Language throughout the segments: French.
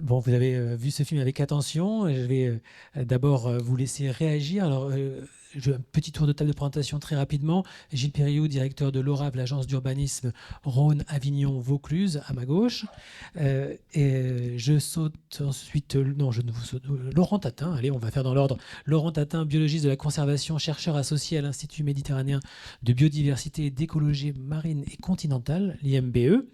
Bon, vous avez vu ce film avec attention. Je vais d'abord vous laisser réagir. Alors, un petit tour de table de présentation très rapidement. Gilles Périou, directeur de l'ORAV, l'agence d'urbanisme Rhône-Avignon-Vaucluse, à ma gauche. Je saute ensuite. Non, je ne vous saute. Laurent Tatin, allez, on va faire dans l'ordre. Laurent Tatin, biologiste de la conservation, chercheur associé à l'Institut méditerranéen de biodiversité et d'écologie marine et continentale, l'IMBE.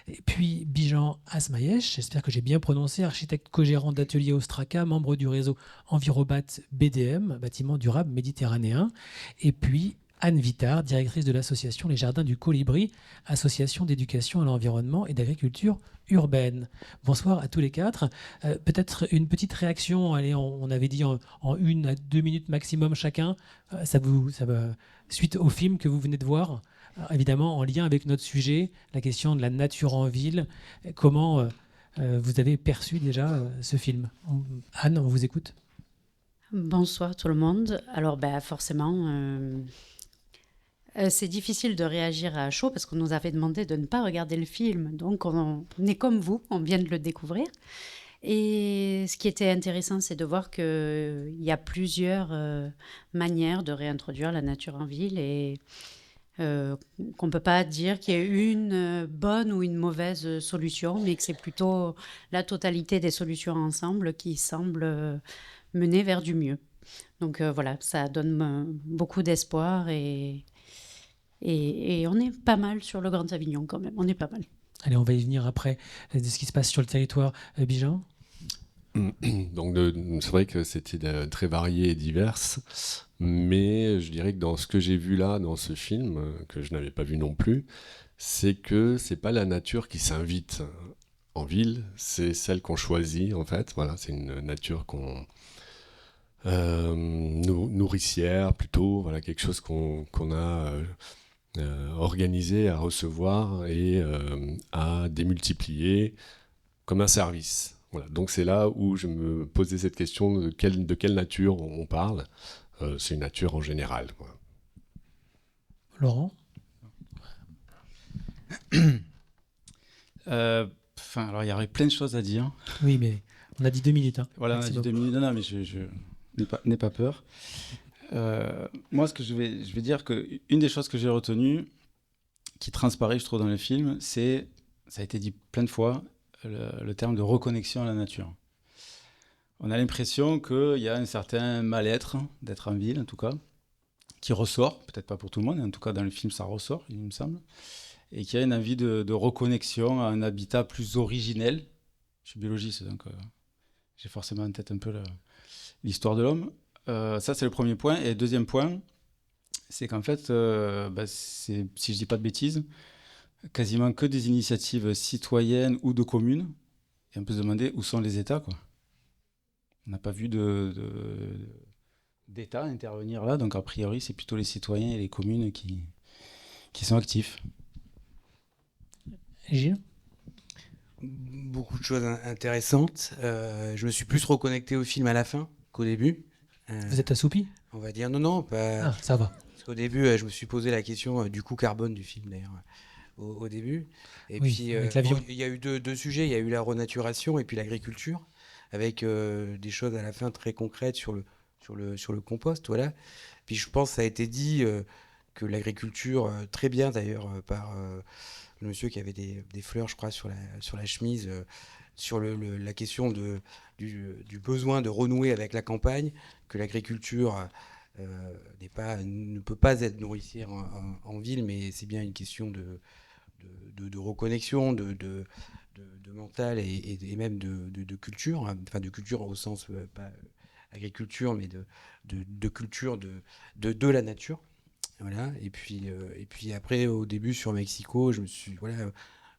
Et puis Bijan Asmayesh, j'espère que j'ai bien prononcé, architecte co-gérant d'atelier Ostraka, membre du réseau Envirobat BDM, bâtiment durable méditerranéen. Et puis Anne Vittard, directrice de l'association Les Jardins du Colibri, association d'éducation à l'environnement et d'agriculture urbaine. Bonsoir à tous les quatre. Peut-être une petite réaction, allez, on avait dit en 1 à 2 minutes maximum chacun. Ça va, suite au film que vous venez de voir, évidemment en lien avec notre sujet, la question de la nature en ville. Comment vous avez perçu déjà ce film? Anne, on vous écoute. Bonsoir tout le monde. Alors forcément, c'est difficile de réagir à chaud parce qu'on nous avait demandé de ne pas regarder le film. Donc on est comme vous, on vient de le découvrir. Et ce qui était intéressant, c'est de voir qu'il y a plusieurs manières de réintroduire la nature en ville et qu'on ne peut pas dire qu'il y ait une bonne ou une mauvaise solution, mais que c'est plutôt la totalité des solutions ensemble qui semblent mener vers du mieux. Donc voilà, ça donne beaucoup d'espoir et on est pas mal sur le Grand Avignon quand même, on est pas mal. Allez, on va y venir après de ce qui se passe sur le territoire. Bijan. Donc, c'est vrai que c'était très varié et divers, mais je dirais que dans ce que j'ai vu là, dans ce film, que je n'avais pas vu non plus, c'est que c'est pas la nature qui s'invite en ville, c'est celle qu'on choisit en fait. Voilà, c'est une nature nourricière plutôt, voilà, quelque chose qu'on a organisé à recevoir et à démultiplier comme un service. Voilà. Donc c'est là où je me posais cette question de quelle nature on parle. C'est une nature en général. Voilà. Laurent. Alors il y aurait plein de choses à dire. Oui, mais on a dit 2 minutes. Voilà, on a dit 2 minutes. Non, mais je n'ai pas peur. Moi, ce que je vais dire que une des choses que j'ai retenues, qui transparaît, je trouve, dans le film, ça a été dit plein de fois, le terme de reconnexion à la nature. On a l'impression qu'il y a un certain mal-être d'être en ville, en tout cas, qui ressort, peut-être pas pour tout le monde, mais en tout cas dans le film ça ressort, il me semble, et qu'il y a une envie de reconnexion à un habitat plus originel. Je suis biologiste, donc j'ai forcément en tête un peu l'histoire de l'homme. Ça, c'est le premier point. Et le deuxième point, c'est qu'en fait, si je dis pas de bêtises, quasiment que des initiatives citoyennes ou de communes. Et on peut se demander où sont les États, quoi. On n'a pas vu d'État intervenir là, donc a priori, c'est plutôt les citoyens et les communes qui sont actifs. Gilles. Beaucoup de choses intéressantes. Je me suis plus reconnecté au film à la fin qu'au début. Vous êtes assoupi? On va dire non, pas. Ah, ça va. Parce qu'au début, je me suis posé la question du coût carbone du film, d'ailleurs, au début. Et Oui, puis, avec l'avion. il y a eu deux sujets. Il y a eu la renaturation et puis l'agriculture, avec des choses à la fin très concrètes sur le compost. Voilà. Puis je pense que ça a été dit que l'agriculture, très bien d'ailleurs, par le monsieur qui avait des fleurs, je crois, sur la chemise, sur la question du besoin de renouer avec la campagne, que l'agriculture ne peut pas être nourricière en ville, mais c'est bien une question de reconnexion, de mental et même de culture, hein, enfin de culture au sens pas agriculture, mais de culture de la nature. Voilà. Et puis après, au début sur Mexico, je me suis voilà,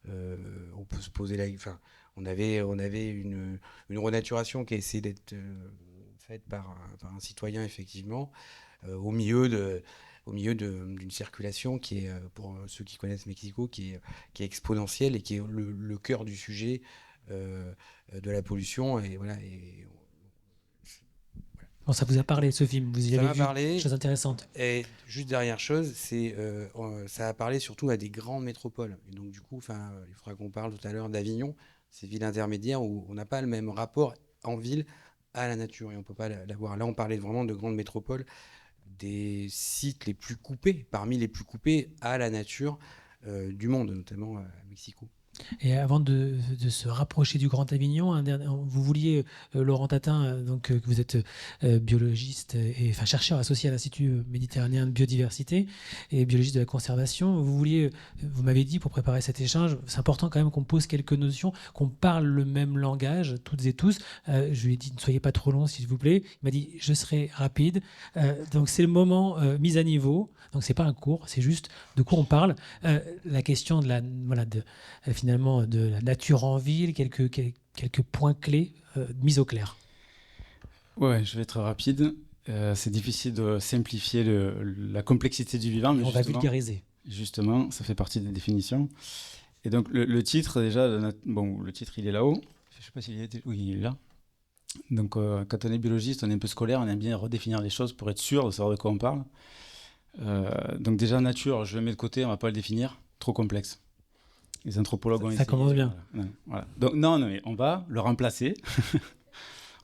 on peut se poser enfin, on avait une renaturation qui a essayé d'être faite par un citoyen effectivement, au milieu d'une circulation qui est, pour ceux qui connaissent Mexico, qui est exponentielle et qui est le cœur du sujet de la pollution. Et voilà. Bon, ça vous a parlé ce film? Vous y avez vu parlé. Des choses intéressantes? Et juste dernière chose, c'est ça a parlé surtout à des grandes métropoles. Et donc du coup, il faudra qu'on parle tout à l'heure d'Avignon. ces villes intermédiaires où on n'a pas le même rapport en ville à la nature et on ne peut pas l'avoir. Là, on parlait vraiment de grandes métropoles, des sites les plus coupés, parmi les plus coupés à la nature du monde, notamment à Mexico. Et avant de se rapprocher du Grand Avignon, vous vouliez, Laurent Tatin, que vous êtes biologiste et chercheur associé à l'Institut méditerranéen de biodiversité et biologiste de la conservation, vous m'avez dit pour préparer cet échange, c'est important quand même qu'on pose quelques notions, qu'on parle le même langage, toutes et tous. Je lui ai dit, ne soyez pas trop long, s'il vous plaît. Il m'a dit, je serai rapide. Donc c'est le moment mise à niveau. Donc c'est pas un cours, c'est juste de quoi on parle. La question de finalement de la nature en ville, quelques points clés mis au clair. Ouais, je vais être rapide. C'est difficile de simplifier la complexité du vivant. Mais on va vulgariser. Justement, ça fait partie des définitions. Et donc le titre, déjà, le titre il est là-haut. Je ne sais pas s'il y est. Oui, il est là. Donc quand on est biologiste, on est un peu scolaire, on aime bien redéfinir les choses pour être sûr de savoir de quoi on parle. Donc déjà, nature, je le mets de côté, on ne va pas le définir, trop complexe. Les anthropologues ont essayé. Ça commence bien. Voilà. Donc, non, mais on va le remplacer.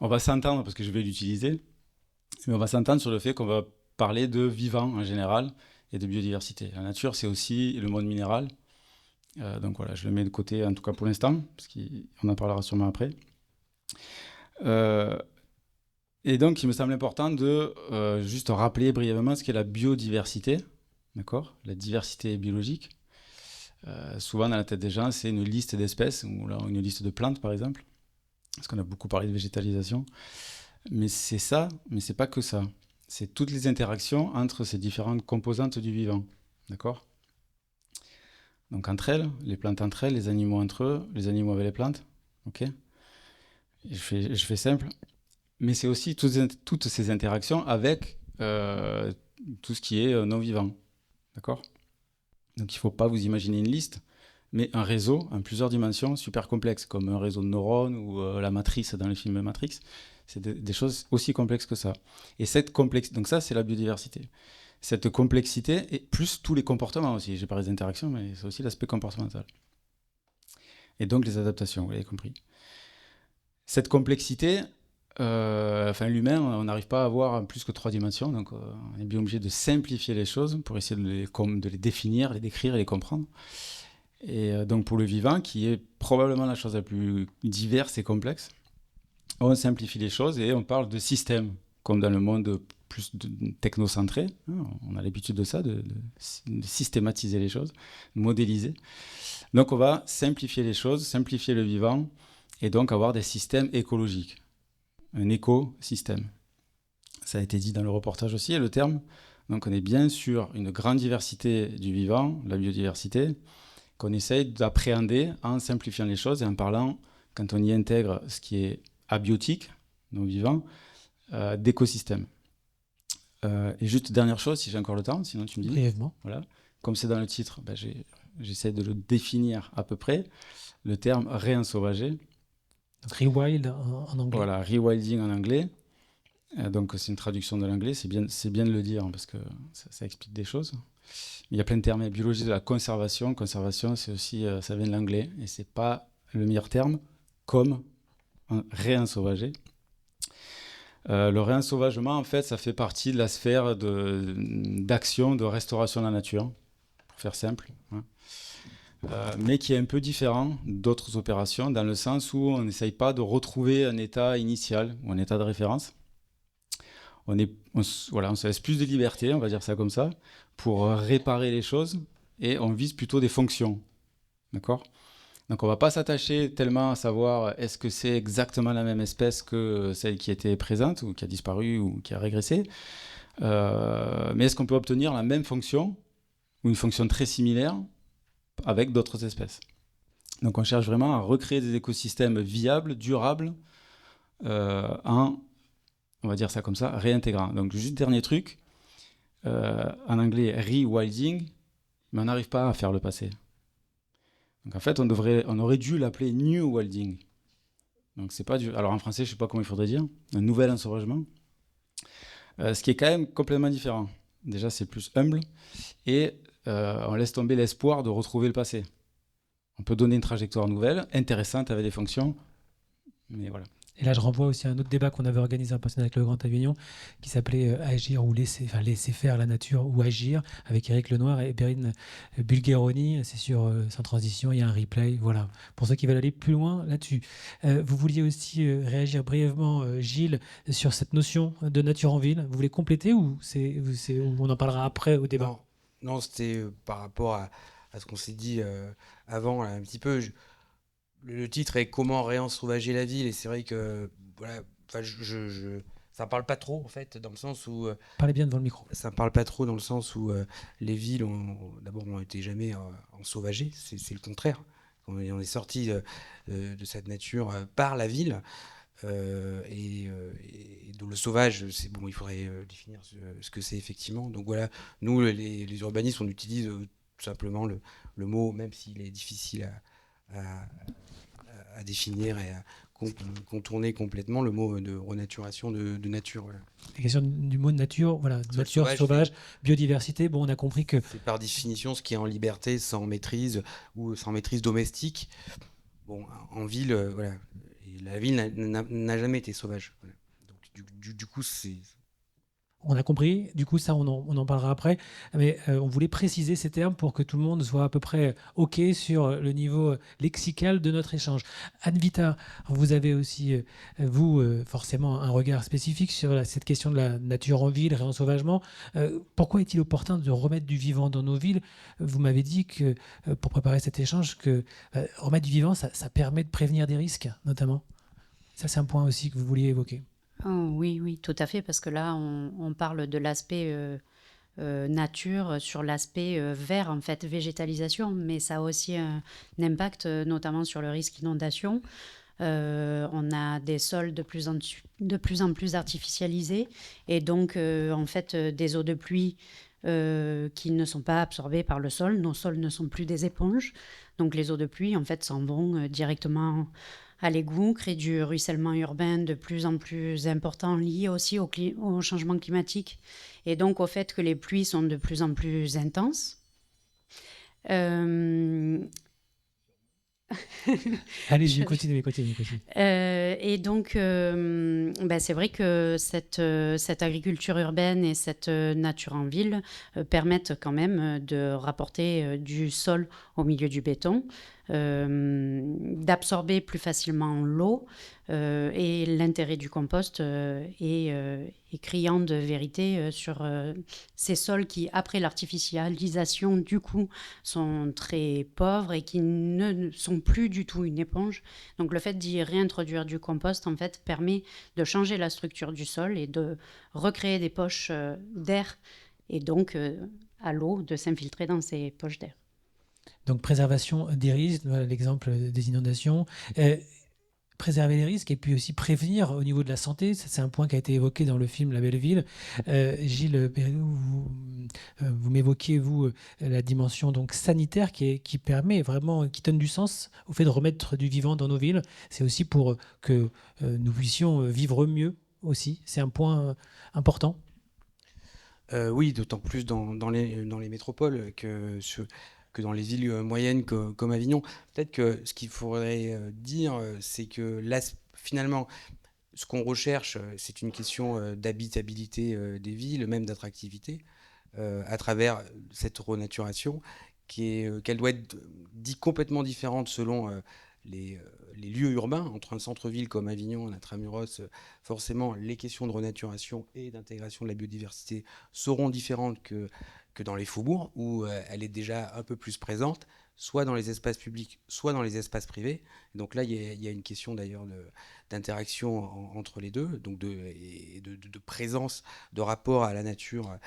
On va s'entendre, parce que je vais l'utiliser, mais on va s'entendre sur le fait qu'on va parler de vivant en général et de biodiversité. La nature, c'est aussi le monde minéral. Donc voilà, je le mets de côté, en tout cas pour l'instant, parce qu'on en parlera sûrement après. Et donc, il me semble important de juste rappeler brièvement ce qu'est la biodiversité, d'accord ? La diversité biologique. Souvent, dans la tête des gens, c'est une liste d'espèces, ou là, une liste de plantes, par exemple, parce qu'on a beaucoup parlé de végétalisation. Mais c'est ça, mais c'est pas que ça. C'est toutes les interactions entre ces différentes composantes du vivant, d'accord ? Donc, entre elles, les plantes entre elles, les animaux entre eux, les animaux avec les plantes, ok ? Je fais simple. Mais c'est aussi toutes ces interactions avec tout ce qui est non-vivant, d'accord ? Donc il ne faut pas vous imaginer une liste, mais un réseau en plusieurs dimensions super complexe, comme un réseau de neurones ou la matrice dans le film Matrix. C'est des choses aussi complexes que ça. Et donc ça, c'est la biodiversité. Cette complexité, et plus tous les comportements aussi. J'ai parlé des interactions, mais c'est aussi l'aspect comportemental. Et donc les adaptations, vous l'avez compris. Cette complexité, l'humain, on n'arrive pas à avoir plus que 3 dimensions, donc on est bien obligé de simplifier les choses pour essayer de les définir, les décrire et les comprendre. Et donc pour le vivant, qui est probablement la chose la plus diverse et complexe, on simplifie les choses et on parle de système, comme dans le monde plus technocentré. On a l'habitude de ça, de systématiser les choses, de modéliser. Donc on va simplifier les choses, simplifier le vivant, et donc avoir des systèmes écologiques. Un écosystème. Ça a été dit dans le reportage aussi, et le terme. Donc on est bien sur une grande diversité du vivant, la biodiversité, qu'on essaye d'appréhender en simplifiant les choses et en parlant, quand on y intègre ce qui est abiotique, non vivant, d'écosystème. Et juste dernière chose, si j'ai encore le temps, sinon tu me dis. Brièvement. Voilà. Comme c'est dans le titre, j'essaie de le définir à peu près. Le terme réensauvagé. Donc rewild en anglais. Voilà, rewilding en anglais. Donc c'est une traduction de l'anglais, c'est bien de le dire parce que ça explique des choses. Il y a plein de termes. Biologie de la conservation. Conservation, c'est aussi, ça vient de l'anglais et c'est pas le meilleur terme comme réensauvager. Le réensauvagement, en fait, ça fait partie de la sphère d'action de restauration de la nature, pour faire simple. Mais qui est un peu différent d'autres opérations, dans le sens où on n'essaye pas de retrouver un état initial ou un état de référence. On se laisse plus de liberté, on va dire ça comme ça, pour réparer les choses, et on vise plutôt des fonctions. D'accord ? Donc on ne va pas s'attacher tellement à savoir est-ce que c'est exactement la même espèce que celle qui était présente, ou qui a disparu, ou qui a régressé, mais est-ce qu'on peut obtenir la même fonction, ou une fonction très similaire, avec d'autres espèces. Donc on cherche vraiment à recréer des écosystèmes viables, durables, en, on va dire ça comme ça, réintégrant. Donc juste dernier truc, en anglais rewilding, mais on n'arrive pas à faire le passé. Donc en fait on aurait dû l'appeler new wilding. Donc c'est pas alors en français je sais pas comment il faudrait dire, un nouvel ensauvagement. Ce qui est quand même complètement différent. Déjà c'est plus humble et on laisse tomber l'espoir de retrouver le passé. On peut donner une trajectoire nouvelle, intéressante, avec des fonctions, mais voilà. Et là, je renvoie aussi à un autre débat qu'on avait organisé en personne avec le Grand Avignon, qui s'appelait Agir ou laisser faire la nature ou agir, avec Éric Lenoir et Perrine Bulgheroni. C'est sur Sans transition, il y a un replay. Voilà, pour ceux qui veulent aller plus loin là-dessus. Vous vouliez aussi réagir brièvement, Gilles, sur cette notion de nature en ville. Vous voulez compléter ou on en parlera après au débat? Non, non, c'était par rapport à ce qu'on s'est dit avant, là, un petit peu. Le titre est Comment réensauvager la ville, et c'est vrai que voilà, enfin, ça parle pas trop en fait, dans le sens où Parlez bien devant le micro. ça parle pas trop dans le sens où les villes d'abord n'ont été jamais ensauvagées, c'est le contraire. On est sorti de cette nature par la ville. Et donc le sauvage, c'est bon, il faudrait définir ce que c'est effectivement. Donc voilà, nous les urbanistes, on utilise tout simplement le mot, même s'il est difficile à définir et à contourner complètement, le mot de renaturation de nature. Voilà. La question du mot de nature, voilà, Sur le nature, sauvage, biodiversité. Bon, on a compris que c'est par définition ce qui est en liberté, sans maîtrise ou sans maîtrise domestique. Bon, en ville, voilà. Et la ville n'a jamais été sauvage. Voilà. Donc, du coup, on a compris, du coup ça on en parlera après, mais on voulait préciser ces termes pour que tout le monde soit à peu près OK sur le niveau lexical de notre échange. Anne-Vita, vous avez aussi, forcément un regard spécifique sur cette question de la nature en ville, réensauvagement. Pourquoi est-il opportun de remettre du vivant dans nos villes? Vous m'avez dit que, pour préparer cet échange, que remettre du vivant, ça permet de prévenir des risques, notamment. Ça, c'est un point aussi que vous vouliez évoquer. Oh, oui, oui, tout à fait, parce que là, on parle de l'aspect nature sur l'aspect vert, en fait, végétalisation, mais ça a aussi un impact, notamment sur le risque inondation. On a des sols de plus en plus artificialisés et donc, en fait, des eaux de pluie qui ne sont pas absorbées par le sol. Nos sols ne sont plus des éponges. Donc, les eaux de pluie, en fait, s'en vont directement à l'égout, créent du ruissellement urbain de plus en plus important, lié aussi au changement climatique et donc au fait que les pluies sont de plus en plus intenses. Allez-y, continuez. Et donc, c'est vrai que cette agriculture urbaine et cette nature en ville permettent quand même de rapporter du sol au milieu du béton, d'absorber plus facilement l'eau. Et l'intérêt du compost est criant de vérité sur ces sols qui, après l'artificialisation, du coup, sont très pauvres et qui ne sont plus du tout une éponge. Donc le fait d'y réintroduire du compost, en fait, permet de changer la structure du sol et de recréer des poches d'air et donc à l'eau de s'infiltrer dans ces poches d'air. Donc préservation des risques, voilà l'exemple des inondations. Préserver les risques et puis aussi prévenir au niveau de la santé. C'est un point qui a été évoqué dans le film La Belle Ville. Gilles Perrineau, vous m'évoquiez, vous, la dimension donc sanitaire qui permet vraiment, qui donne du sens au fait de remettre du vivant dans nos villes. C'est aussi pour que nous puissions vivre mieux aussi. C'est un point important. oui, d'autant plus dans les métropoles que dans les villes moyennes comme Avignon. Peut-être que ce qu'il faudrait dire, c'est que là, finalement, ce qu'on recherche, c'est une question d'habitabilité des villes, même d'attractivité, à travers cette renaturation, qu'elle doit être dite complètement différente selon les lieux urbains. Entre un centre-ville comme Avignon, un intramuros, forcément, les questions de renaturation et d'intégration de la biodiversité seront différentes que dans les faubourgs, où elle est déjà un peu plus présente, soit dans les espaces publics, soit dans les espaces privés. Donc là, il y a une question d'ailleurs d'interaction entre les deux, donc de présence, de rapport à la nature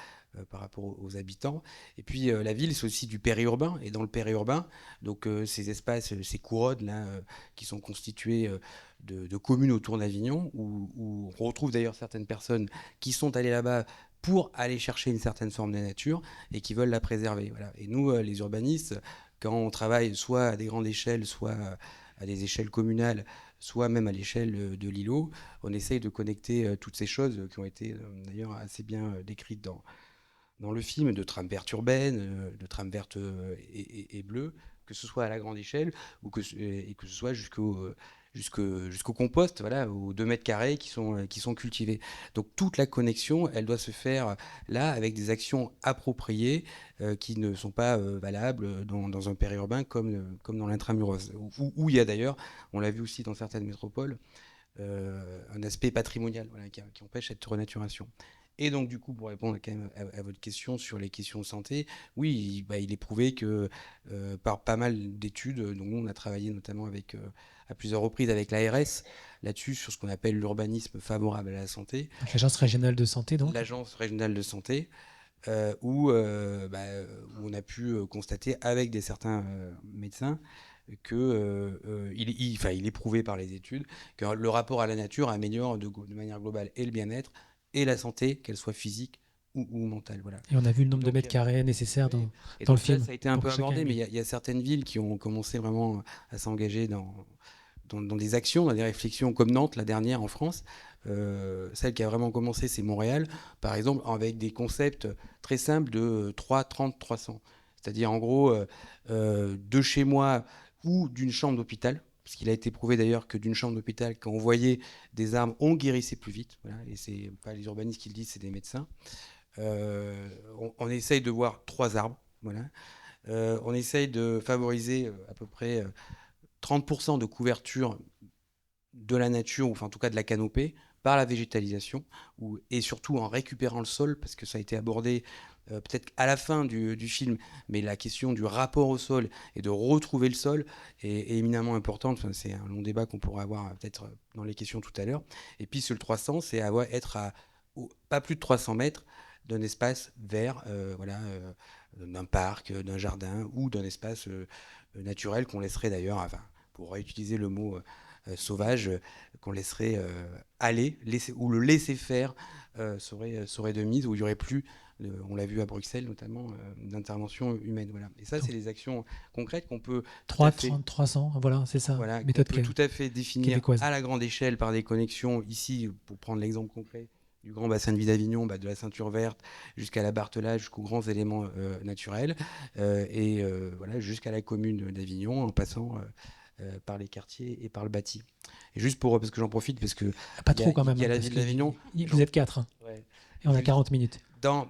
par rapport aux habitants. Et puis la ville, c'est aussi du périurbain. Et dans le périurbain, donc ces espaces, ces couronnes là, qui sont constituées de communes autour d'Avignon, où on retrouve d'ailleurs certaines personnes qui sont allées là-bas pour aller chercher une certaine forme de nature et qui veulent la préserver. Voilà. Et nous, les urbanistes, quand on travaille soit à des grandes échelles, soit à des échelles communales, soit même à l'échelle de l'îlot, on essaye de connecter toutes ces choses qui ont été d'ailleurs assez bien décrites dans le film, de trame verte urbaine, de trame verte et bleue, que ce soit à la grande échelle et que ce soit jusqu'au compost, voilà, aux 2 mètres carrés qui sont cultivés. Donc toute la connexion, elle doit se faire là avec des actions appropriées qui ne sont pas valables dans un périurbain comme dans l'intramuros, où il y a d'ailleurs, on l'a vu aussi dans certaines métropoles, un aspect patrimonial, voilà, qui empêche cette renaturation. Et donc, du coup, pour répondre quand même à votre question sur les questions de santé, oui, il est prouvé que par pas mal d'études, donc nous, on a travaillé notamment à plusieurs reprises avec l'ARS là-dessus, sur ce qu'on appelle l'urbanisme favorable à la santé. Donc, l'Agence régionale de santé, donc. L'Agence régionale de santé, où on a pu constater avec certains médecins il est prouvé par les études que le rapport à la nature améliore de manière globale et le bien-être et la santé, qu'elle soit physique ou mentale. Voilà. Et on a vu le nombre de mètres carrés nécessaires dans le film. Ça a été un peu abordé, mais il y a certaines villes qui ont commencé vraiment à s'engager dans des actions, dans des réflexions, comme Nantes, la dernière en France. Celle qui a vraiment commencé, c'est Montréal, par exemple, avec des concepts très simples de 3, 30, 300. C'est-à-dire, en gros, de chez moi ou d'une chambre d'hôpital, parce qu'il a été prouvé d'ailleurs que d'une chambre d'hôpital, quand on voyait des arbres, on guérissait plus vite. Voilà, et c'est pas les urbanistes qui le disent, c'est des médecins. On essaye de voir 3 arbres. Voilà. On essaye de favoriser à peu près 30% de couverture de la nature, ou enfin, en tout cas de la canopée, par la végétalisation, et surtout en récupérant le sol, parce que ça a été abordé peut-être à la fin du film, mais la question du rapport au sol et de retrouver le sol est éminemment importante. Enfin, c'est un long débat qu'on pourra avoir peut-être dans les questions tout à l'heure. Et puis sur le 300, c'est être à pas plus de 300 mètres d'un espace vert, d'un parc, d'un jardin ou d'un espace naturel qu'on laisserait d'ailleurs, enfin, pour réutiliser le mot sauvage, qu'on laisserait aller, ou le laisser faire serait de mise, où il n'y aurait plus, on l'a vu à Bruxelles notamment, d'intervention humaine. Voilà. Et ça, c'est les actions concrètes qu'on peut... 300, voilà, c'est ça. Voilà, méthode qu'on peut tout à fait définir québécoise. À la grande échelle par des connexions, ici, pour prendre l'exemple concret, du grand bassin de vie d'Avignon, de la ceinture verte jusqu'à la Barthelage, jusqu'aux grands éléments naturels, voilà, jusqu'à la commune d'Avignon, en passant par les quartiers et par le bâti. Et juste parce que j'en profite, parce que pas trop quand même. Il y a la ville d'Avignon. Vous êtes 4, hein. Ouais. Et on a 40 minutes. Dans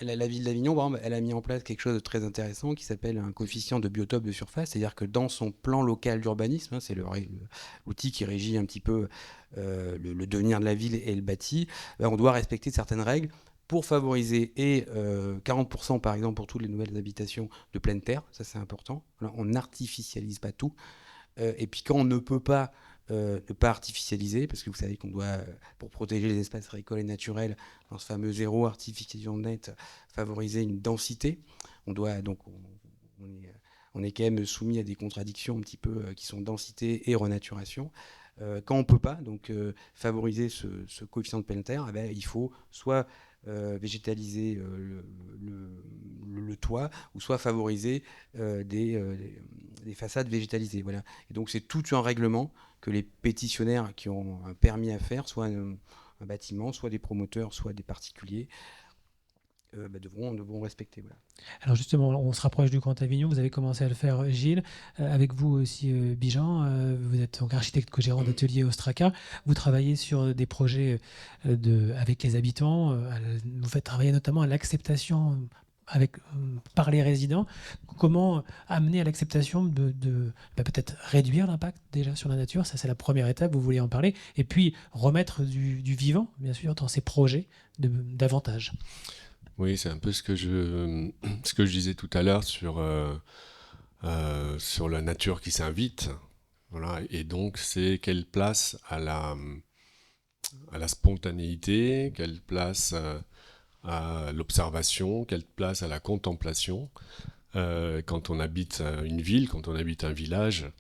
la ville d'Avignon, par exemple, elle a mis en place quelque chose de très intéressant qui s'appelle un coefficient de biotope de surface, c'est-à-dire que dans son plan local d'urbanisme, c'est l'outil qui régit un petit peu le devenir de la ville et le bâti, on doit respecter certaines règles pour favoriser 40% par exemple pour toutes les nouvelles habitations de pleine terre, ça c'est important. Là, on n'artificialise pas tout. Et puis quand on ne peut pas ne pas artificialiser, parce que vous savez qu'on doit, pour protéger les espaces agricoles et naturels, dans ce fameux zéro artificialisation net, favoriser une densité. On doit donc, on est quand même soumis à des contradictions un petit peu qui sont densité et renaturation. Quand on ne peut pas donc favoriser ce coefficient de pleine terre, il faut soit végétaliser le toit, ou soit favoriser des façades végétalisées. Voilà. Et donc c'est tout un règlement que les pétitionnaires qui ont un permis à faire, soit un bâtiment, soit des promoteurs, soit des particuliers, devront respecter. Voilà. Alors justement, on se rapproche du Grand Avignon, vous avez commencé à le faire, Gilles, avec vous aussi, Bijan, vous êtes donc architecte co-gérant d'atelier Ostraka, vous travaillez sur des projets avec les habitants, vous faites travailler notamment à l'acceptation par les résidents. Comment amener à l'acceptation de peut-être réduire l'impact déjà sur la nature, ça c'est la première étape, vous voulez en parler, et puis remettre du vivant, bien sûr, dans ces projets davantage. Oui, c'est un peu ce que je disais tout à l'heure sur la nature qui s'invite. Voilà. Et donc, c'est quelle place à la spontanéité, quelle place à l'observation, quelle place à la contemplation. Quand on habite une ville, quand on habite un village,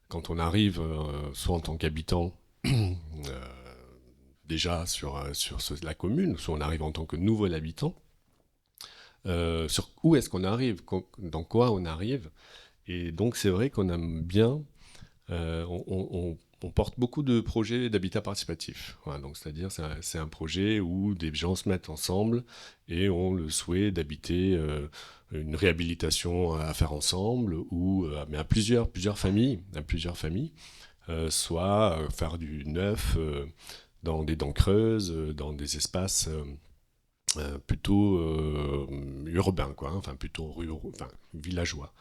quand on arrive, soit en tant qu'habitant, déjà sur la commune, soit on arrive en tant que nouvel habitant, sur où est-ce qu'on arrive, dans quoi on arrive. Et donc c'est vrai qu'on aime bien, on on porte beaucoup de projets d'habitat participatif. Voilà, donc c'est-à-dire c'est un projet où des gens se mettent ensemble et ont le souhait d'habiter une réhabilitation à faire ensemble ou mais à plusieurs familles, soit faire du neuf dans des dents creuses, dans des espaces plutôt urbains, quoi, enfin plutôt ruraux, enfin villageois.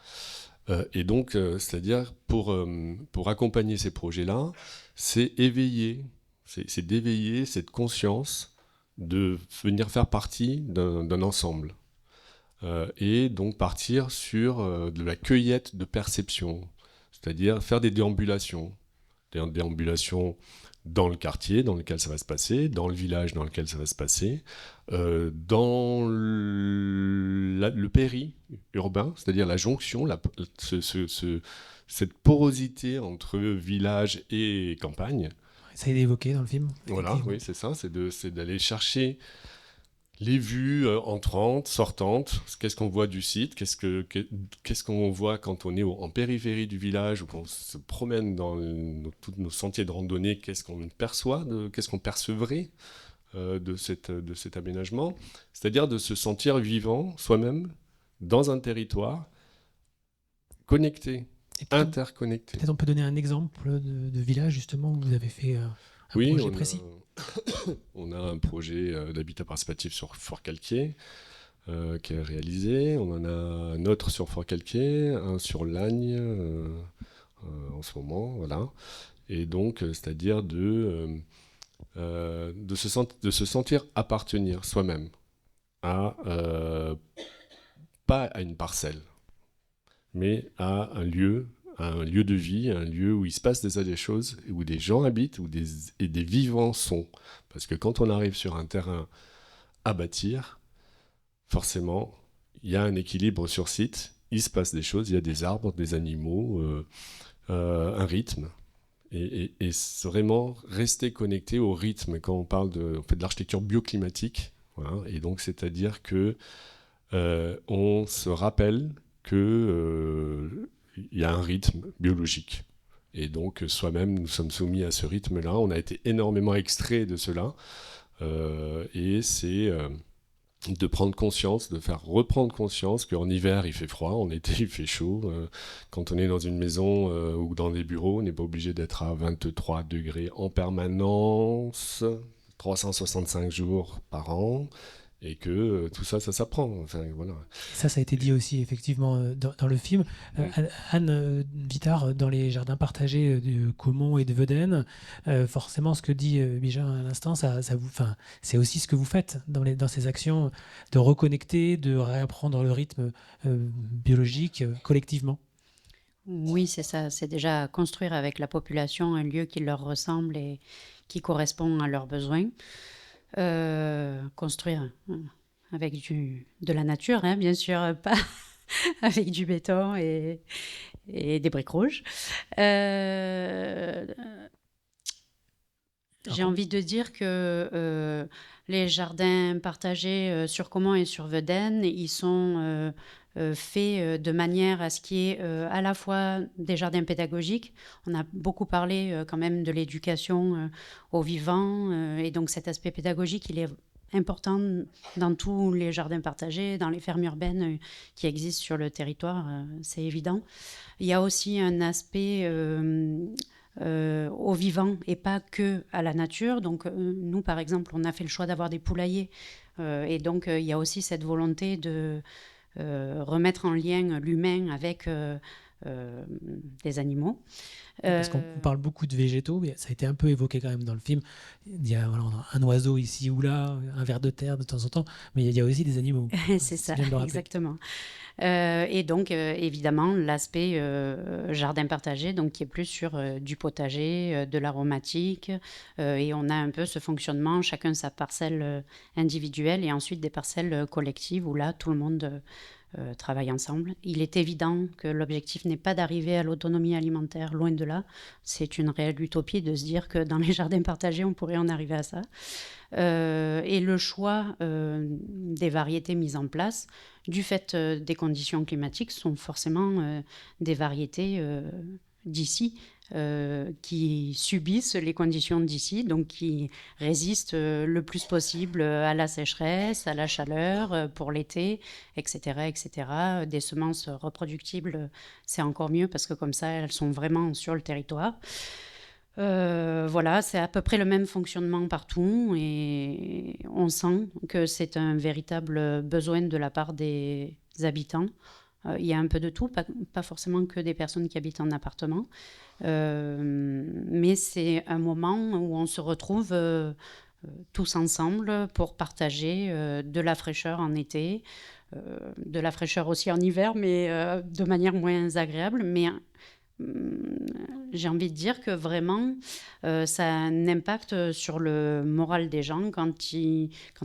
Et donc, c'est-à-dire, pour accompagner ces projets-là, c'est d'éveiller cette conscience de venir faire partie d'un ensemble. Et donc partir sur de la cueillette de perception, c'est-à-dire faire des déambulations dans le quartier dans lequel ça va se passer, dans le village dans lequel ça va se passer, dans le péri-urbain, c'est-à-dire la jonction, cette porosité entre village et campagne. Ça a été évoqué dans le film. Voilà, oui, c'est ça, c'est d'aller chercher les vues entrantes, sortantes, qu'est-ce qu'on voit du site, qu'est-ce qu'on voit quand on est en périphérie du village ou qu'on se promène dans tous nos sentiers de randonnée, qu'est-ce qu'on perçoit, qu'est-ce qu'on percevrait de cet aménagement, c'est-à-dire de se sentir vivant soi-même dans un territoire connecté, interconnecté. Peut-être on peut donner un exemple de village justement où vous avez fait un projet précis. On a un projet d'habitat participatif sur Fort-Calquier qui est réalisé. On en a un autre sur Fort-Calquier, un sur Lagnes en ce moment, voilà. Et donc, c'est-à-dire de se sentir appartenir soi-même pas à une parcelle, mais à un lieu de vie, un lieu où il se passe des choses, où des gens habitent, et des vivants sont. Parce que quand on arrive sur un terrain à bâtir, forcément, il y a un équilibre sur site, il se passe des choses, il y a des arbres, des animaux, un rythme. Et vraiment rester connecté au rythme quand on parle on fait de l'architecture bioclimatique. Voilà, et donc, c'est-à-dire que on se rappelle que il y a un rythme biologique. Et donc, soi-même, nous sommes soumis à ce rythme-là. On a été énormément extraits de cela. Et c'est de prendre conscience, de faire reprendre conscience qu'en hiver, il fait froid, en été, il fait chaud. Quand on est dans une maison ou dans des bureaux, on n'est pas obligé d'être à 23 degrés en permanence, 365 jours par an. Et que tout ça s'apprend. Enfin, voilà. Ça a été dit aussi effectivement dans le film. Anne Vittard, dans les jardins partagés de Caumont et de Vedène, forcément ce que dit Bijan à l'instant, c'est aussi ce que vous faites dans ces actions de reconnecter, de réapprendre le rythme biologique collectivement. Oui, c'est ça. C'est déjà construire avec la population un lieu qui leur ressemble et qui correspond à leurs besoins. Construire avec de la nature, hein, bien sûr, pas avec du béton et des briques rouges. J'ai envie de dire que les jardins partagés sur Caumont et sur Vedène, ils sont faits de manière à ce qu'il y ait à la fois des jardins pédagogiques. On a beaucoup parlé quand même de l'éducation aux vivants, et donc cet aspect pédagogique, il est important dans tous les jardins partagés, dans les fermes urbaines qui existent sur le territoire, c'est évident. Il y a aussi un aspect aux vivants et pas que à la nature. Donc nous, par exemple, on a fait le choix d'avoir des poulaillers, et donc il y a aussi cette volonté de remettre en lien l'humain avec des animaux. Parce qu'on parle beaucoup de végétaux, mais ça a été un peu évoqué quand même dans le film. Il y a un oiseau ici ou là, un ver de terre de temps en temps, mais il y a aussi des animaux. C'est ça, exactement. Et donc, évidemment, l'aspect jardin partagé, donc, qui est plus sur du potager, de l'aromatique, et on a un peu ce fonctionnement, chacun sa parcelle individuelle, et ensuite des parcelles collectives où là, tout le monde travaillent ensemble. Il est évident que l'objectif n'est pas d'arriver à l'autonomie alimentaire, loin de là. C'est une réelle utopie de se dire que dans les jardins partagés, on pourrait en arriver à ça. Et le choix des variétés mises en place, du fait des conditions climatiques, sont forcément des variétés d'ici, qui subissent les conditions d'ici, donc qui résistent le plus possible à la sécheresse, à la chaleur, pour l'été, etc., etc. Des semences reproductibles, c'est encore mieux parce que comme ça, elles sont vraiment sur le territoire. Voilà, c'est à peu près le même fonctionnement partout et on sent que c'est un véritable besoin de la part des habitants. Il y a un peu de tout, pas forcément que des personnes qui habitent en appartement, mais c'est un moment où on se retrouve tous ensemble pour partager de la fraîcheur en été, de la fraîcheur aussi en hiver, mais de manière moins agréable, mais j'ai envie de dire que vraiment, ça a un impact sur le moral des gens. Quand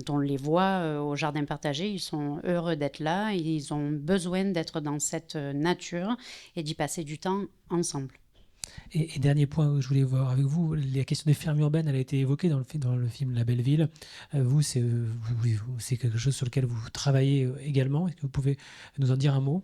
on les voit au jardin partagé, ils sont heureux d'être là, ils ont besoin d'être dans cette nature et d'y passer du temps ensemble. Et dernier point que je voulais voir avec vous, la question des fermes urbaines, elle a été évoquée dans le film La Belle Ville. C'est quelque chose sur lequel vous travaillez également. Est-ce que vous pouvez nous en dire un mot?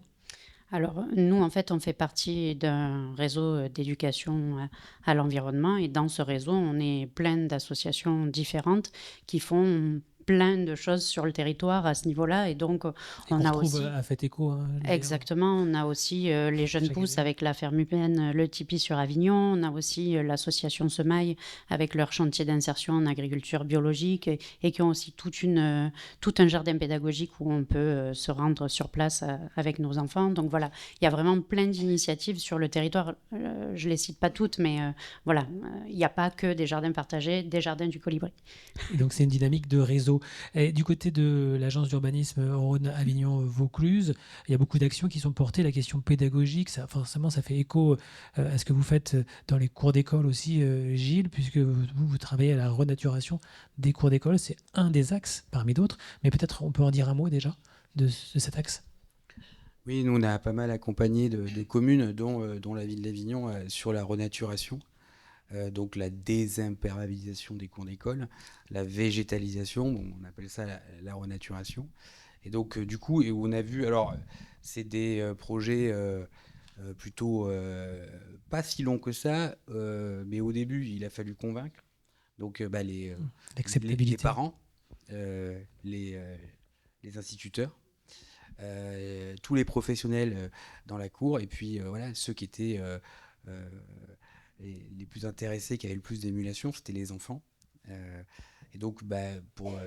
Alors, nous, en fait, on fait partie d'un réseau d'éducation à l'environnement et dans ce réseau, on est plein d'associations différentes qui font plein de choses sur le territoire à ce niveau-là et donc Et on qu'on a retrouve aussi... à Fête Éco, hein, d'ailleurs, Exactement, on a aussi les jeunes chaque pousses année. avec la ferme humaine, le Tipeee sur Avignon, on a aussi l'association Semaille avec leur chantier d'insertion en agriculture biologique et qui ont aussi tout un jardin pédagogique où on peut se rendre sur place avec nos enfants. Donc voilà, il y a vraiment plein d'initiatives sur le territoire. Je ne les cite pas toutes, mais voilà, il n'y a pas que des jardins partagés, des jardins du Colibri. Et donc c'est une dynamique de réseau. Et du côté de l'agence d'urbanisme Rhône-Avignon-Vaucluse, il y a beaucoup d'actions qui sont portées. La question pédagogique, ça, forcément, ça fait écho à ce que vous faites dans les cours d'école aussi, Gilles, puisque vous travaillez à la renaturation des cours d'école. C'est un des axes parmi d'autres, mais peut-être on peut en dire un mot déjà de cet axe. Oui, nous on a pas mal accompagné des communes, dont la ville d'Avignon, sur la renaturation. Donc la désimperméabilisation des cours d'école, la végétalisation, bon, on appelle ça la renaturation. Et donc du coup, et où on a vu, alors c'est des projets plutôt pas si longs que ça, mais au début il a fallu convaincre. Donc les L'acceptabilité. parents, les instituteurs, tous les professionnels dans la cour, et puis voilà, ceux qui étaient les plus intéressés, qui avaient le plus d'émulation, c'était les enfants. Et donc,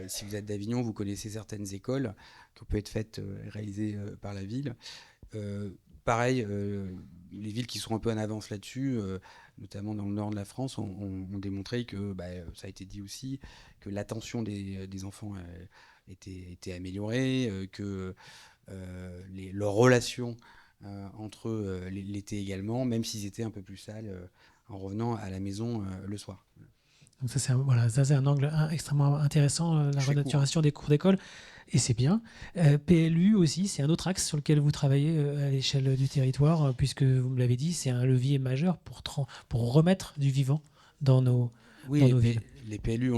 si vous êtes d'Avignon, vous connaissez certaines écoles qui peuvent être faites, réalisées par la ville. Pareil, les villes qui sont un peu en avance là-dessus, notamment dans le nord de la France, ont démontré que, ça a été dit aussi, que l'attention des enfants était améliorée, que leurs relations entre eux l'étaient également, même s'ils étaient un peu plus sales en revenant à la maison le soir. Donc ça, c'est un angle extrêmement intéressant, la renaturation des cours d'école, et c'est bien. PLU aussi, c'est un autre axe sur lequel vous travaillez à l'échelle du territoire, puisque vous me l'avez dit, c'est un levier majeur pour remettre du vivant dans nos villes. Les PLU,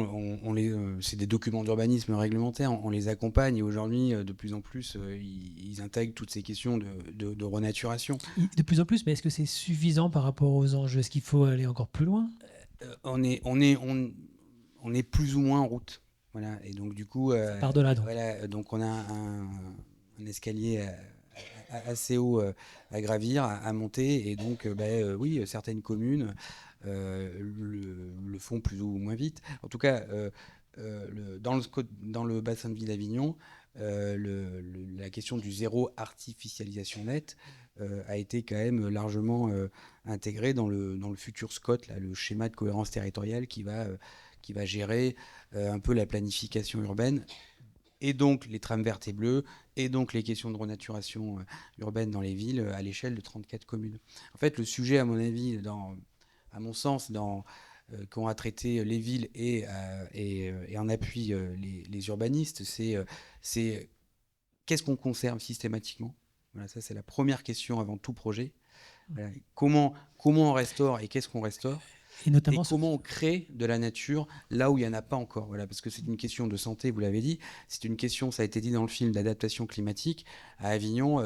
c'est des documents d'urbanisme réglementaire, on les accompagne et aujourd'hui, de plus en plus, ils intègrent toutes ces questions de renaturation. De plus en plus, mais est-ce que c'est suffisant par rapport aux enjeux? Est-ce qu'il faut aller encore plus loin? On est plus ou moins en route. Voilà. Et donc, du coup, par-delà, donc. Voilà, donc on a un escalier assez haut à gravir, à monter. Et donc, oui, certaines communes le font plus ou moins vite. En tout cas, dans le bassin de vie d'Avignon, la question du zéro artificialisation nette a été quand même largement intégrée dans le futur SCOT, là, le schéma de cohérence territoriale qui va gérer un peu la planification urbaine, et donc les trames vertes et bleues, et donc les questions de renaturation urbaine dans les villes à l'échelle de 34 communes. En fait, le sujet, à mon avis, à mon sens, qu'ont à traiter les villes et en appui les urbanistes, c'est qu'est-ce qu'on conserve systématiquement. Voilà, ça c'est la première question avant tout projet. Voilà, comment on restaure et qu'est-ce qu'on restaure. Et et notamment, comment on crée de la nature là où il n'y en a pas encore. Voilà, parce que c'est une question de santé, vous l'avez dit, c'est une question, ça a été dit dans le film, d'adaptation climatique. À Avignon,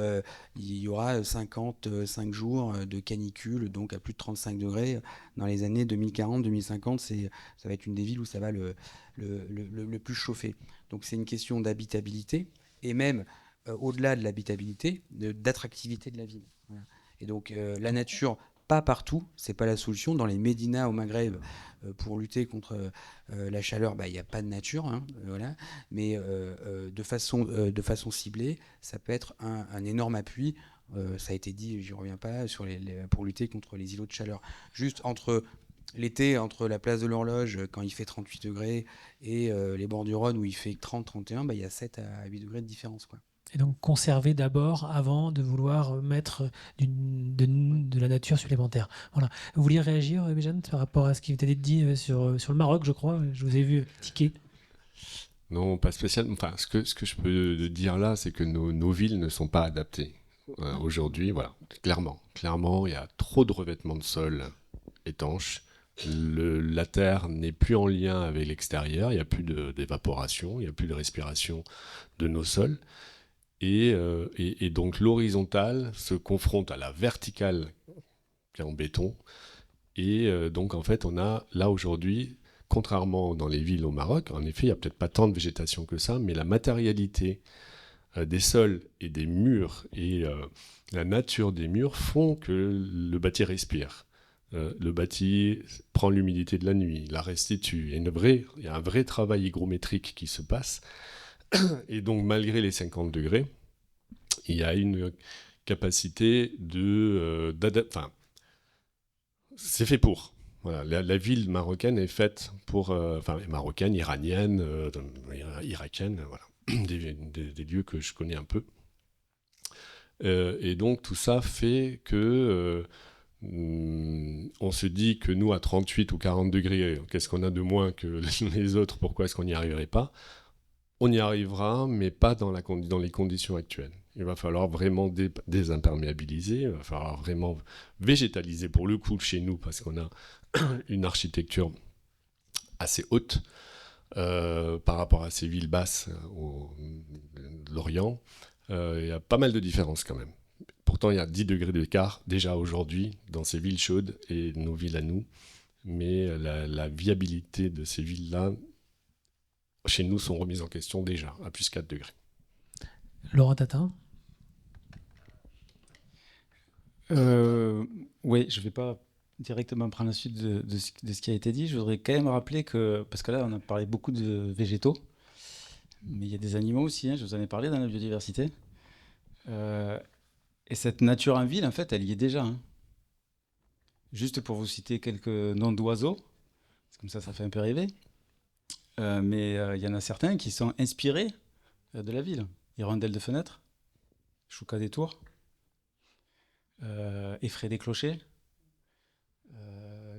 il y aura 55 jours de canicule, donc à plus de 35 degrés dans les années 2040-2050. Ça va être une des villes où ça va le plus chauffer. Donc c'est une question d'habitabilité, et même au-delà de l'habitabilité, d'attractivité de la ville. Voilà. Et donc la nature, pas partout, c'est pas la solution. Dans les médinas au Maghreb, pour lutter contre la chaleur, il n'y a pas de nature, hein, voilà. Mais de façon ciblée, ça peut être un énorme appui. Ça a été dit, j'y reviens pas, pour lutter contre les îlots de chaleur. Juste entre l'été, entre la place de l'Horloge, quand il fait 38 degrés, et les bords du Rhône, où il fait 30-31, il y a 7 à 8 degrés de différence, quoi. et donc conserver d'abord avant de vouloir mettre de la nature supplémentaire. Voilà. Vous vouliez réagir, Béjane, par rapport à ce qui vous a été dit sur le Maroc, je crois. Je vous ai vu tiquer. Non, pas spécialement. Enfin, ce que je peux dire là, c'est que nos villes ne sont pas adaptées. Aujourd'hui, voilà, clairement, il y a trop de revêtements de sol étanches. La terre n'est plus en lien avec l'extérieur, il n'y a plus d'évaporation, il n'y a plus de respiration de nos sols. Et donc l'horizontale se confronte à la verticale qui est en béton. Et donc en fait, on a là aujourd'hui, contrairement dans les villes au Maroc, en effet, il n'y a peut-être pas tant de végétation que ça, mais la matérialité des sols et des murs et la nature des murs font que le bâti respire. Le bâti prend l'humidité de la nuit, la restitue. Il y a un vrai travail hygrométrique qui se passe. Et donc, malgré les 50 degrés, il y a une capacité enfin, c'est fait pour. Voilà, la ville marocaine est faite pour... enfin, marocaine, iranienne, irakienne, voilà. Des lieux que je connais un peu. Et donc, tout ça fait que... on se dit que nous, à 38 ou 40 degrés, qu'est-ce qu'on a de moins que les autres? Pourquoi est-ce qu'on n'y arriverait pas? On y arrivera, mais pas dans les conditions actuelles. Il va falloir vraiment désimperméabiliser, il va falloir vraiment végétaliser pour le coup chez nous, parce qu'on a une architecture assez haute par rapport à ces villes basses de l'Orient. Il y a pas mal de différences quand même. Pourtant, il y a 10 degrés d'écart déjà aujourd'hui dans ces villes chaudes et nos villes à nous. Mais la viabilité de ces villes-là, chez nous, sont remises en question déjà, à plus 4 degrés. Laurent Tatin. Oui, je ne vais pas directement prendre la suite de ce qui a été dit. Je voudrais quand même rappeler que, parce que là, on a parlé beaucoup de végétaux, mais il y a des animaux aussi, hein, je vous en ai parlé dans la biodiversité. Et cette nature en ville, en fait, elle y est déjà. Hein. Juste pour vous citer quelques noms d'oiseaux, comme ça fait un peu rêver. Mais il y en a certains qui sont inspirés de la ville. Hirondelle de fenêtre, chouca des tours, effraie des clochers,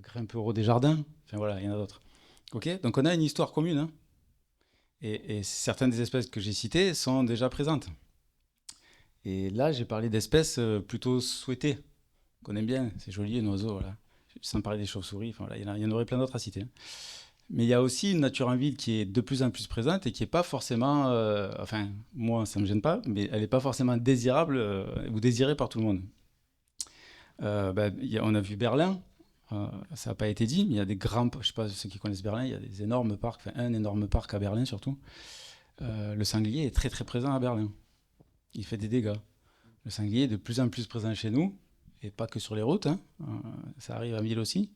grimpereau des jardins. Enfin voilà, il y en a d'autres. Ok, donc on a une histoire commune. Hein. Et certaines des espèces que j'ai citées sont déjà présentes. Et là, j'ai parlé d'espèces plutôt souhaitées, qu'on aime bien. C'est joli, un oiseau, voilà. Sans parler des chauves-souris, enfin, voilà, il y en aurait plein d'autres à citer. Hein. Mais il y a aussi une nature en ville qui est de plus en plus présente et qui n'est pas forcément... enfin, moi, ça ne me gêne pas, mais elle n'est pas forcément désirable ou désirée par tout le monde. On a vu Berlin, ça n'a pas été dit, mais il y a des grands... Je ne sais pas ceux qui connaissent Berlin, il y a des énormes parcs, enfin un énorme parc à Berlin surtout. Le sanglier est très très présent à Berlin. Il fait des dégâts. Le sanglier est de plus en plus présent chez nous, et pas que sur les routes, hein. Ça arrive en ville aussi.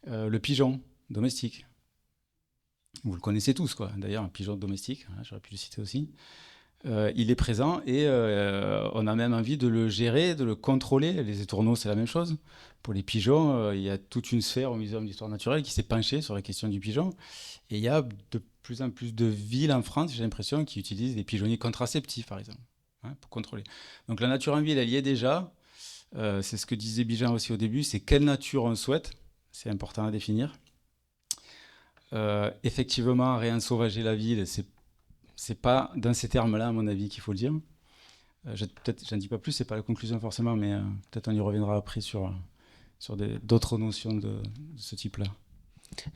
Le pigeon domestique. Vous le connaissez tous, quoi. D'ailleurs, un pigeon domestique, hein, j'aurais pu le citer aussi. Il est présent et on a même envie de le gérer, de le contrôler. Les étourneaux, c'est la même chose. Pour les pigeons, il y a toute une sphère au Muséum d'histoire naturelle qui s'est penchée sur la question du pigeon. Et il y a de plus en plus de villes en France, j'ai l'impression, qui utilisent des pigeonniers contraceptifs, par exemple, hein, pour contrôler. Donc la nature en ville, elle y est déjà. C'est ce que disait Bijan aussi au début, c'est quelle nature on souhaite. C'est important à définir. Effectivement, réensauvager la ville, c'est pas dans ces termes-là, à mon avis, qu'il faut le dire. Peut-être, j'en dis pas plus, c'est pas la conclusion forcément, mais peut-être on y reviendra après sur sur d'autres notions de ce type-là.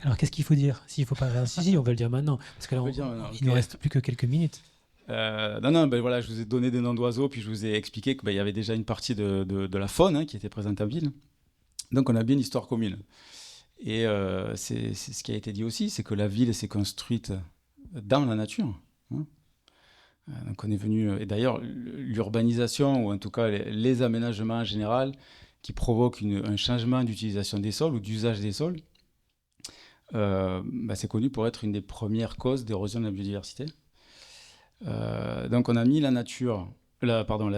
Alors, qu'est-ce qu'il faut dire? S'il faut pas... Si, on va le dire maintenant. Parce que là, il ne nous reste plus que quelques minutes. Non, ben voilà, je vous ai donné des noms d'oiseaux, puis je vous ai expliqué qu'il y avait déjà une partie de la faune qui était présente en ville. Donc on a bien une histoire commune. Et c'est ce qui a été dit aussi, c'est que la ville s'est construite dans la nature. Donc on est venu, et d'ailleurs l'urbanisation, ou en tout cas les aménagements en général, qui provoquent un changement d'utilisation des sols ou d'usage des sols, c'est connu pour être une des premières causes d'érosion de la biodiversité. Donc on a mis la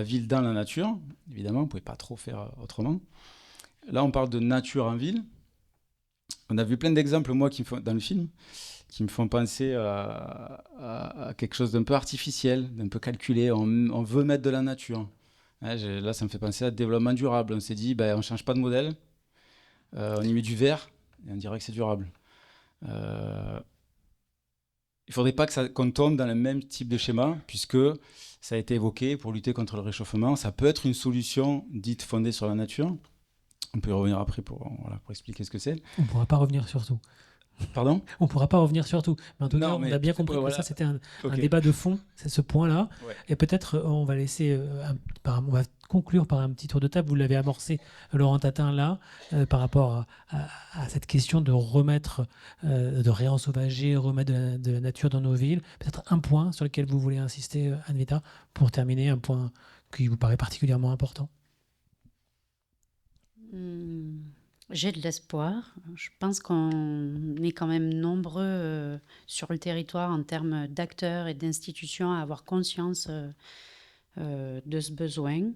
ville dans la nature. Évidemment, on ne pouvait pas trop faire autrement. Là, on parle de nature en ville. On a vu plein d'exemples, moi, dans le film, qui me font penser à quelque chose d'un peu artificiel, d'un peu calculé. On veut mettre de la nature. Là, ça me fait penser à développement durable. On s'est dit, on ne change pas de modèle, on y met du vert, et on dirait que c'est durable. Il ne faudrait pas qu'on tombe dans le même type de schéma, puisque ça a été évoqué pour lutter contre le réchauffement. Ça peut être une solution dite fondée sur la nature. On peut y revenir après pour expliquer ce que c'est. On ne pourra pas revenir sur tout. Pardon ? On ne pourra pas revenir sur tout. Mais en tout cas, on a bien compris que ça, c'était un débat de fond, c'est ce point-là. Ouais. Et peut-être, on va laisser, on va conclure par un petit tour de table. Vous l'avez amorcé, Laurent Tatin, là, par rapport à cette question de remettre, de réensauvager, remettre de la nature dans nos villes. Peut-être un point sur lequel vous voulez insister, Anne-Vita, pour terminer, un point qui vous paraît particulièrement important. J'ai de l'espoir. Je pense qu'on est quand même nombreux sur le territoire en termes d'acteurs et d'institutions à avoir conscience de ce besoin.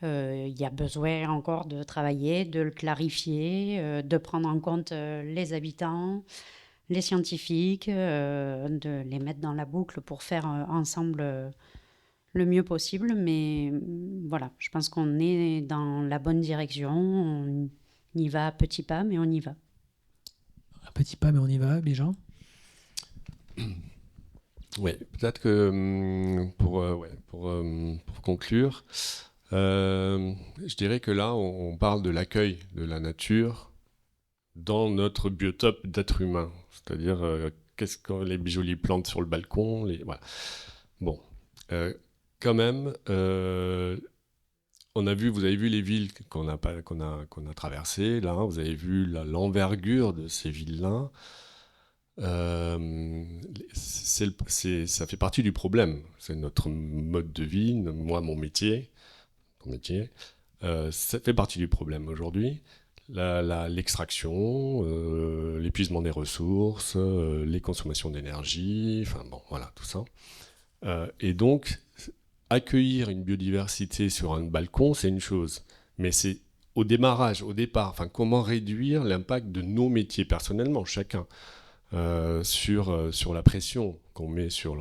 Il y a besoin encore de travailler, de le clarifier, de prendre en compte les habitants, les scientifiques, de les mettre dans la boucle pour faire ensemble le mieux possible. Mais voilà, je pense qu'on est dans la bonne direction. On y va à petits pas, mais on y va. À petits pas, mais on y va, Bijan ? Oui, peut-être que pour conclure, je dirais que là, on parle de l'accueil de la nature dans notre biotope d'être humain. C'est-à-dire, qu'est-ce que les jolies plantes sur le balcon, voilà. Bon, quand même... vous avez vu les villes qu'on a traversées, là, vous avez vu l'envergure de ces villes-là. Ça fait partie du problème. C'est notre mode de vie, mon métier, ton métier. Ça fait partie du problème aujourd'hui. L'extraction, l'épuisement des ressources, les consommations d'énergie, enfin bon, voilà, tout ça. Et donc... accueillir une biodiversité sur un balcon, c'est une chose. Mais c'est au départ, comment réduire l'impact de nos métiers personnellement, chacun, sur la pression qu'on met sur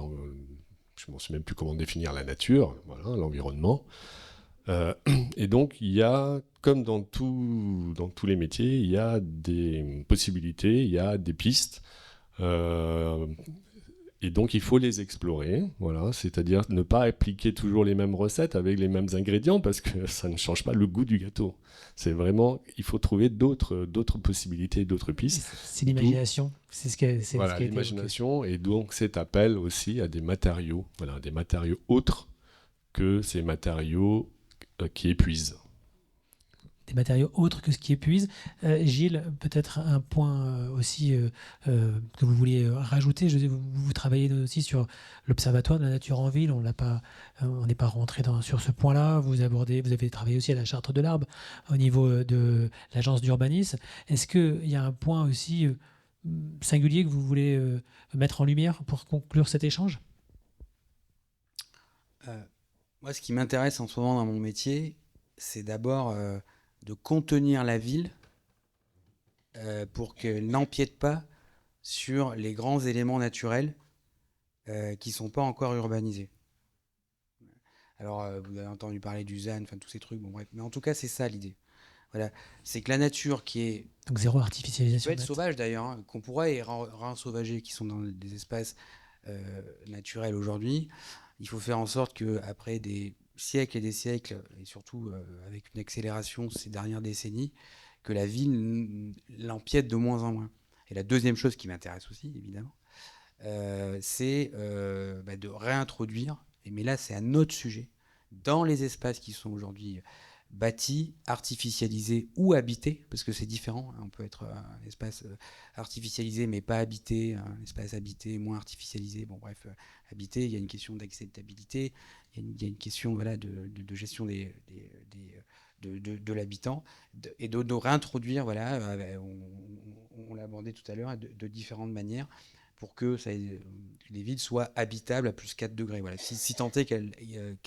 je ne sais même plus comment définir la nature, voilà, l'environnement. Et donc, il y a, comme dans tous les métiers, il y a des possibilités, il y a des pistes. Et donc, il faut les explorer, voilà, c'est-à-dire ne pas appliquer toujours les mêmes recettes avec les mêmes ingrédients parce que ça ne change pas le goût du gâteau. C'est vraiment, il faut trouver d'autres possibilités, d'autres pistes. C'est l'imagination, c'est ce qui voilà, l'imagination, et donc cet appel aussi à des matériaux autres que ces matériaux qui épuisent. Des matériaux autres que ce qui épuise. Gilles, peut-être un point aussi que vous vouliez rajouter. Vous travaillez aussi sur l'Observatoire de la nature en ville. On n'est pas rentré sur ce point-là. Vous avez travaillé aussi à la Charte de l'Arbre au niveau de l'Agence d'urbanisme. Est-ce qu'il y a un point aussi singulier que vous voulez mettre en lumière pour conclure cet échange ? Moi, ce qui m'intéresse en ce moment dans mon métier, c'est d'abord... de contenir la ville pour qu'elle n'empiète pas sur les grands éléments naturels qui ne sont pas encore urbanisés. Alors, vous avez entendu parler du ZAN, tous ces trucs, bon bref. Mais en tout cas, c'est ça l'idée. Voilà. C'est que la nature qui est... Donc zéro artificialisation. Qui peut être sauvage d'ailleurs, qu'on pourrait réensauvager, qui sont dans des espaces naturels aujourd'hui. Il faut faire en sorte qu'après des siècles et des siècles, et surtout avec une accélération ces dernières décennies, que la ville l'empiète de moins en moins. Et la deuxième chose qui m'intéresse aussi, évidemment, c'est de réintroduire, mais là c'est un autre sujet, dans les espaces qui sont aujourd'hui bâtis, artificialisés ou habités, parce que c'est différent, hein, on peut être un espace artificialisé mais pas habité, un espace habité moins artificialisé, bon bref, habité, il y a une question d'acceptabilité, il y a une question voilà, de gestion de l'habitant, et de réintroduire, voilà, on l'a abordé tout à l'heure, de différentes manières, pour que les villes soient habitables à plus 4 degrés, voilà, si tant est qu'elles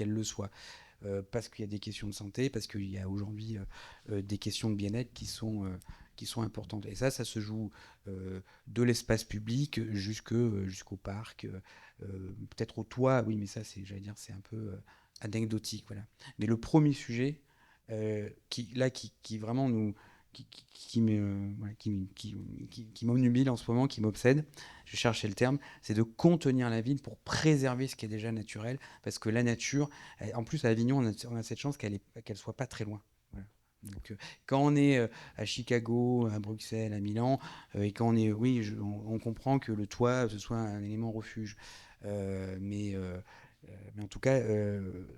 le soient. Parce qu'il y a des questions de santé, parce qu'il y a aujourd'hui des questions de bien-être qui sont importantes. Et ça se joue de l'espace public jusqu'au parc, peut-être au toit, oui, mais ça, c'est un peu anecdotique. Voilà. Mais le premier sujet, qui vraiment qui m'obnubile en ce moment, qui m'obsède, je cherchais le terme, c'est de contenir la ville pour préserver ce qui est déjà naturel, parce que la nature, en plus à Avignon, on a cette chance qu'elle soit pas très loin. Voilà. Donc, quand on est à Chicago, à Bruxelles, à Milan, et quand on est, oui, on comprend que le toit ce soit un élément refuge, mais en tout cas,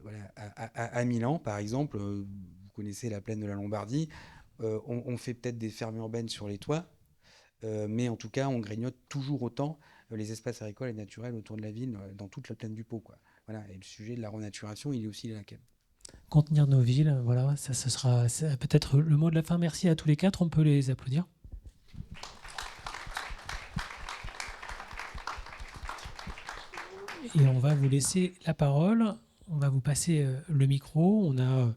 voilà, à Milan, par exemple, vous connaissez la plaine de la Lombardie. On fait peut-être des fermes urbaines sur les toits, mais en tout cas, on grignote toujours autant les espaces agricoles et naturels autour de la ville, dans toute la plaine du Pô, quoi. Voilà. Et le sujet de la renaturation, il est aussi là. Contenir nos villes, voilà, ça ce sera peut-être le mot de la fin. Merci à tous les quatre, on peut les applaudir. Et on va vous laisser la parole, on va vous passer le micro, on a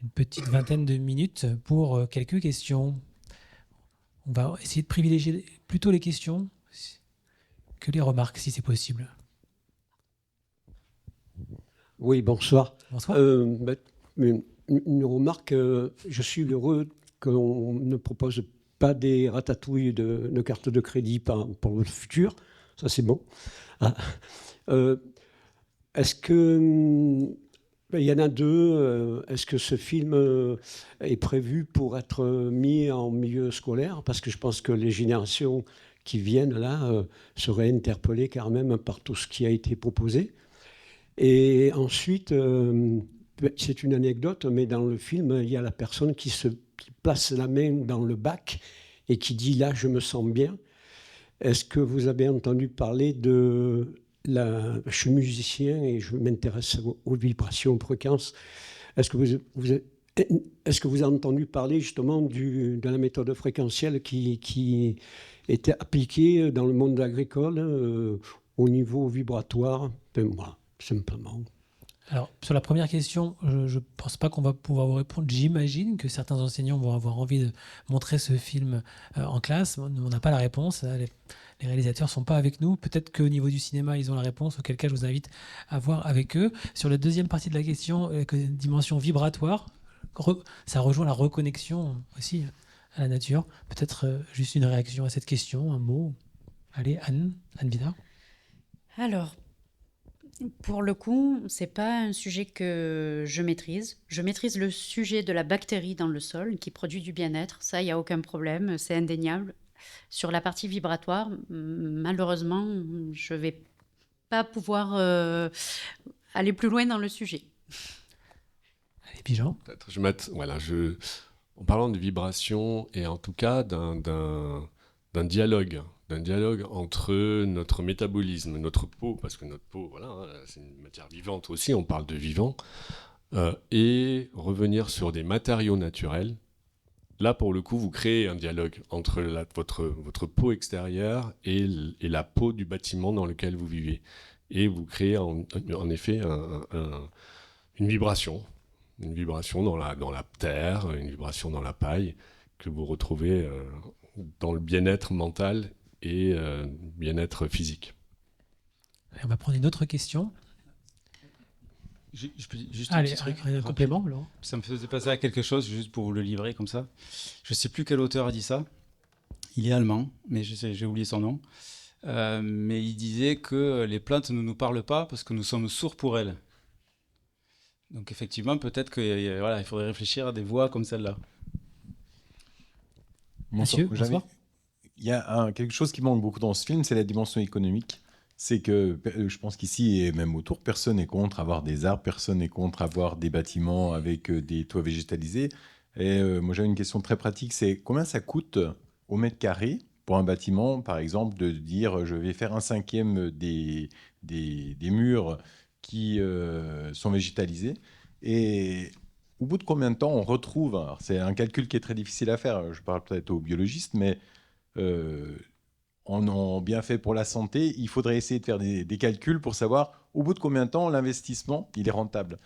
une petite vingtaine de minutes pour quelques questions. On va essayer de privilégier plutôt les questions que les remarques, si c'est possible. Oui, bonsoir. Bonsoir. Une remarque, je suis heureux qu'on ne propose pas des ratatouilles de cartes de crédit pour le futur. Ça, c'est bon. Ah. Est-ce que... Il y en a deux. Est-ce que ce film est prévu pour être mis en milieu scolaire? Parce que je pense que les générations qui viennent là seraient interpellées quand même par tout ce qui a été proposé. Et ensuite, c'est une anecdote, mais dans le film, il y a la personne qui place la main dans le bac et qui dit « là, je me sens bien ». Est-ce que vous avez entendu parler de... je suis musicien et je m'intéresse aux vibrations, aux fréquences. Est-ce que vous avez entendu parler justement de la méthode fréquentielle qui était appliquée dans le monde agricole au niveau vibratoire? Voilà, simplement. Alors, sur la première question, je ne pense pas qu'on va pouvoir vous répondre. J'imagine que certains enseignants vont avoir envie de montrer ce film en classe. On n'a pas la réponse. Les réalisateurs ne sont pas avec nous. Peut-être qu'au niveau du cinéma, ils ont la réponse, auquel cas je vous invite à voir avec eux. Sur la deuxième partie de la question, dimension vibratoire, ça rejoint la reconnexion aussi à la nature. Peut-être juste une réaction à cette question, un mot. Allez, Anne Vidar. Alors, pour le coup, c'est pas un sujet que je maîtrise. Je maîtrise le sujet de la bactérie dans le sol qui produit du bien-être. Ça, il n'y a aucun problème, c'est indéniable. Sur la partie vibratoire, malheureusement, je ne vais pas pouvoir aller plus loin dans le sujet. Allez, Pigeon. Peut-être. En parlant de vibration et en tout cas d'un dialogue entre notre métabolisme, notre peau, parce que notre peau, voilà, c'est une matière vivante aussi, on parle de vivant, et revenir sur des matériaux naturels. Là, pour le coup, vous créez un dialogue entre votre peau extérieure et la peau du bâtiment dans lequel vous vivez. Et vous créez en effet une vibration dans la terre, une vibration dans la paille, que vous retrouvez dans le bien-être mental et bien-être physique. On va prendre une autre question. Je peux juste Allez, un petit truc un complément, Laurent. Ça me faisait passer à quelque chose, juste pour vous le livrer comme ça. Je ne sais plus quel auteur a dit ça. Il est allemand, mais j'ai oublié son nom. Mais il disait que les plantes ne nous parlent pas parce que nous sommes sourds pour elles. Donc effectivement, peut-être qu'il faudrait réfléchir à des voix comme celle-là. Monsieur, bonsoir. Il y a quelque chose qui manque beaucoup dans ce film, c'est la dimension économique. C'est que je pense qu'ici, et même autour, personne n'est contre avoir des arbres, personne n'est contre avoir des bâtiments avec des toits végétalisés. Et moi, j'avais une question très pratique, c'est combien ça coûte au mètre carré pour un bâtiment, par exemple, de dire je vais faire 1/5 des murs qui sont végétalisés. Et au bout de combien de temps on retrouve, alors c'est un calcul qui est très difficile à faire, je parle peut-être aux biologistes, mais en bienfait pour la santé, il faudrait essayer de faire des calculs pour savoir au bout de combien de temps l'investissement il est rentable.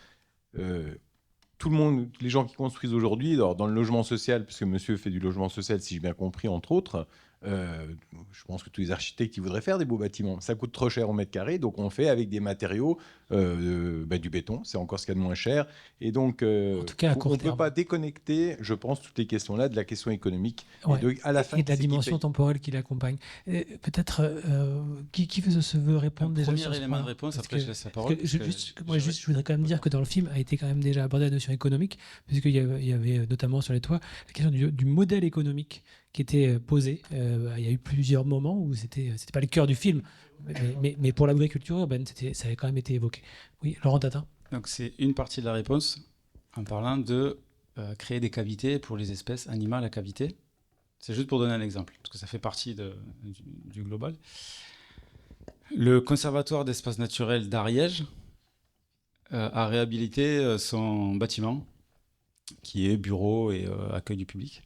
Tout le monde, les gens qui construisent aujourd'hui, dans le logement social, puisque monsieur fait du logement social, si j'ai bien compris, entre autres, je pense que tous les architectes ils voudraient faire des beaux bâtiments. Ça coûte trop cher au mètre carré, donc on fait avec des matériaux, du béton, c'est encore ce qu'il y a de moins cher. Et donc, en tout cas, à court on ne terme. peut pas déconnecter, je pense, toutes les questions-là de la question économique. Ouais. À la fin, et de la dimension temporelle qui l'accompagne. Peut-être, qui veut répondre déjà Premier sur ce élément point de réponse, Parce après que- je laisse la parce parole. que je voudrais quand même dire que dans le film a été quand même déjà abordé la notion économique, puisqu'il y avait notamment sur les toits la question du modèle économique qui était posé. Il y a eu plusieurs moments où c'était pas le cœur du film, mais pour l'agriculture urbaine, ça avait quand même été évoqué. Oui, Laurent Tatin. Donc c'est une partie de la réponse en parlant de créer des cavités pour les espèces animales à cavité. C'est juste pour donner un exemple, parce que ça fait partie du global. Le Conservatoire d'espaces naturels d'Ariège a réhabilité son bâtiment, qui est bureau et accueil du public.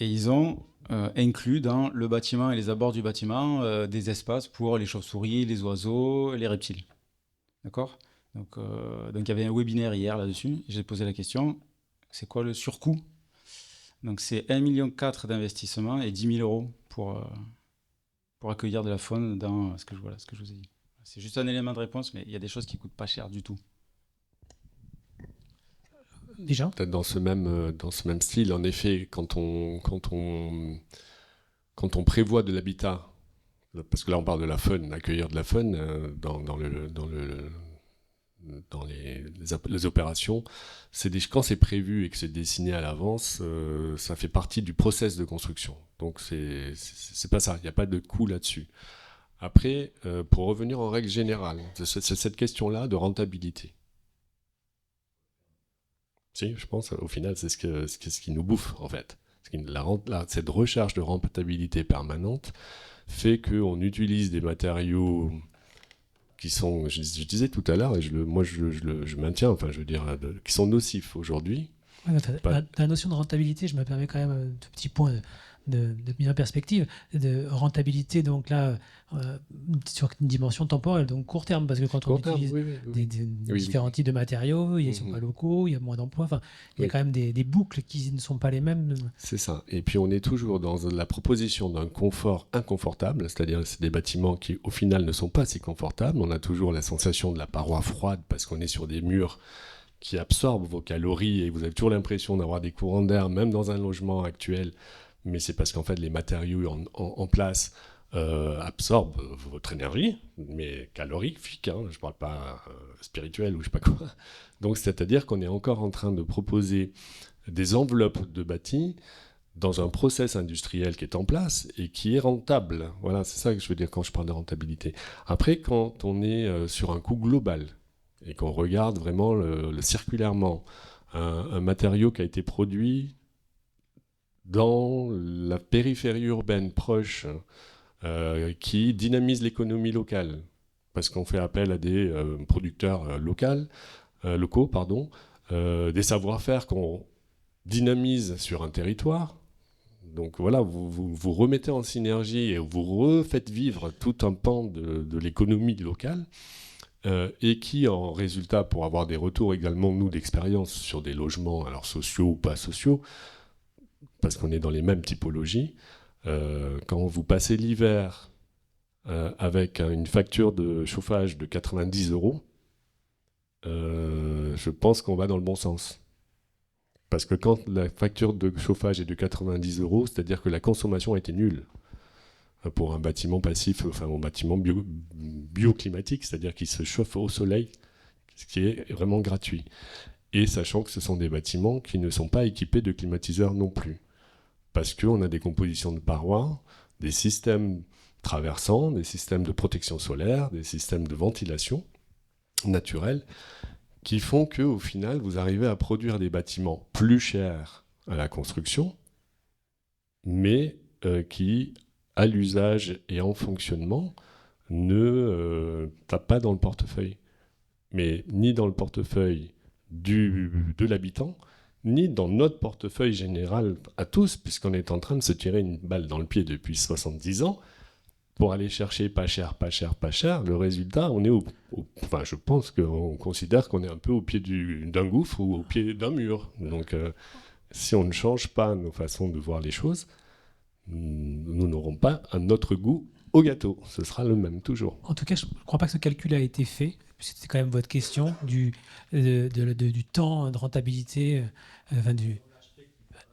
Et ils ont inclus dans le bâtiment et les abords du bâtiment des espaces pour les chauves-souris, les oiseaux, les reptiles. D'accord ? Donc il y avait un webinaire hier là-dessus. J'ai posé la question, c'est quoi le surcoût ? Donc c'est 1,4 million d'investissement et 10 000 euros pour accueillir de la faune dans ce que je vous ai dit. C'est juste un élément de réponse, mais il y a des choses qui ne coûtent pas cher du tout. Déjà. Peut-être dans ce même style, en effet, quand on prévoit de l'habitat, parce que là on parle de la faune, accueillir de la faune dans les opérations, quand c'est prévu et que c'est dessiné à l'avance, ça fait partie du process de construction. Donc c'est pas ça, il n'y a pas de coût là-dessus. Après, pour revenir en règle générale, c'est cette question-là de rentabilité. Si, je pense, au final, c'est ce qui nous bouffe, en fait. Cette recherche de rentabilité permanente fait qu'on utilise des matériaux qui sont, je disais tout à l'heure, et je maintiens, enfin, je veux dire, qui sont nocifs aujourd'hui. Ouais, la notion de rentabilité, je me permets quand même un tout petit point de mise en perspective, de rentabilité, donc là, sur une dimension temporelle, donc court terme, parce que quand on utilise différents types de matériaux, ils ne sont pas locaux, il y a moins d'emplois, enfin, il y a quand même des boucles qui ne sont pas les mêmes. C'est ça. Et puis on est toujours dans la proposition d'un confort inconfortable, c'est-à-dire c'est des bâtiments qui, au final, ne sont pas si confortables. On a toujours la sensation de la paroi froide parce qu'on est sur des murs qui absorbent vos calories et vous avez toujours l'impression d'avoir des courants d'air, même dans un logement actuel. Mais c'est parce qu'en fait, les matériaux en place absorbent votre énergie, mais calorifique, hein, je ne parle pas spirituel ou je ne sais pas quoi. Donc, c'est-à-dire qu'on est encore en train de proposer des enveloppes de bâtis dans un process industriel qui est en place et qui est rentable. Voilà, c'est ça que je veux dire quand je parle de rentabilité. Après, quand on est sur un coût global et qu'on regarde vraiment le circulairement, un matériau qui a été produit dans la périphérie urbaine proche, qui dynamise l'économie locale, parce qu'on fait appel à des producteurs locaux, des savoir-faire qu'on dynamise sur un territoire. Donc voilà, vous remettez en synergie et vous refaites vivre tout un pan de l'économie locale, et qui, en résultat, pour avoir des retours également, nous, d'expérience sur des logements, alors sociaux ou pas sociaux, parce qu'on est dans les mêmes typologies, quand vous passez l'hiver avec une facture de chauffage de 90 €, je pense qu'on va dans le bon sens. Parce que quand la facture de chauffage est de 90 €, c'est-à-dire que la consommation a été nulle pour un bâtiment passif, enfin un bâtiment bioclimatique, c'est-à-dire qu'il se chauffe au soleil, ce qui est vraiment gratuit. Et sachant que ce sont des bâtiments qui ne sont pas équipés de climatiseurs non plus. Parce qu'on a des compositions de parois, des systèmes traversants, des systèmes de protection solaire, des systèmes de ventilation naturelle, qui font qu'au final, vous arrivez à produire des bâtiments plus chers à la construction, mais qui, à l'usage et en fonctionnement, ne tapent pas dans le portefeuille. Mais ni dans le portefeuille de l'habitant, ni dans notre portefeuille général à tous, puisqu'on est en train de se tirer une balle dans le pied depuis 70 ans, pour aller chercher pas cher, pas cher, pas cher. Le résultat, on est enfin, je pense qu'on considère qu'on est un peu au pied d'un gouffre ou au pied d'un mur. Donc, si on ne change pas nos façons de voir les choses, nous n'aurons pas un autre goût au gâteau. Ce sera le même, toujours. En tout cas, je ne crois pas que ce calcul a été fait. C'était quand même votre question du temps de rentabilité.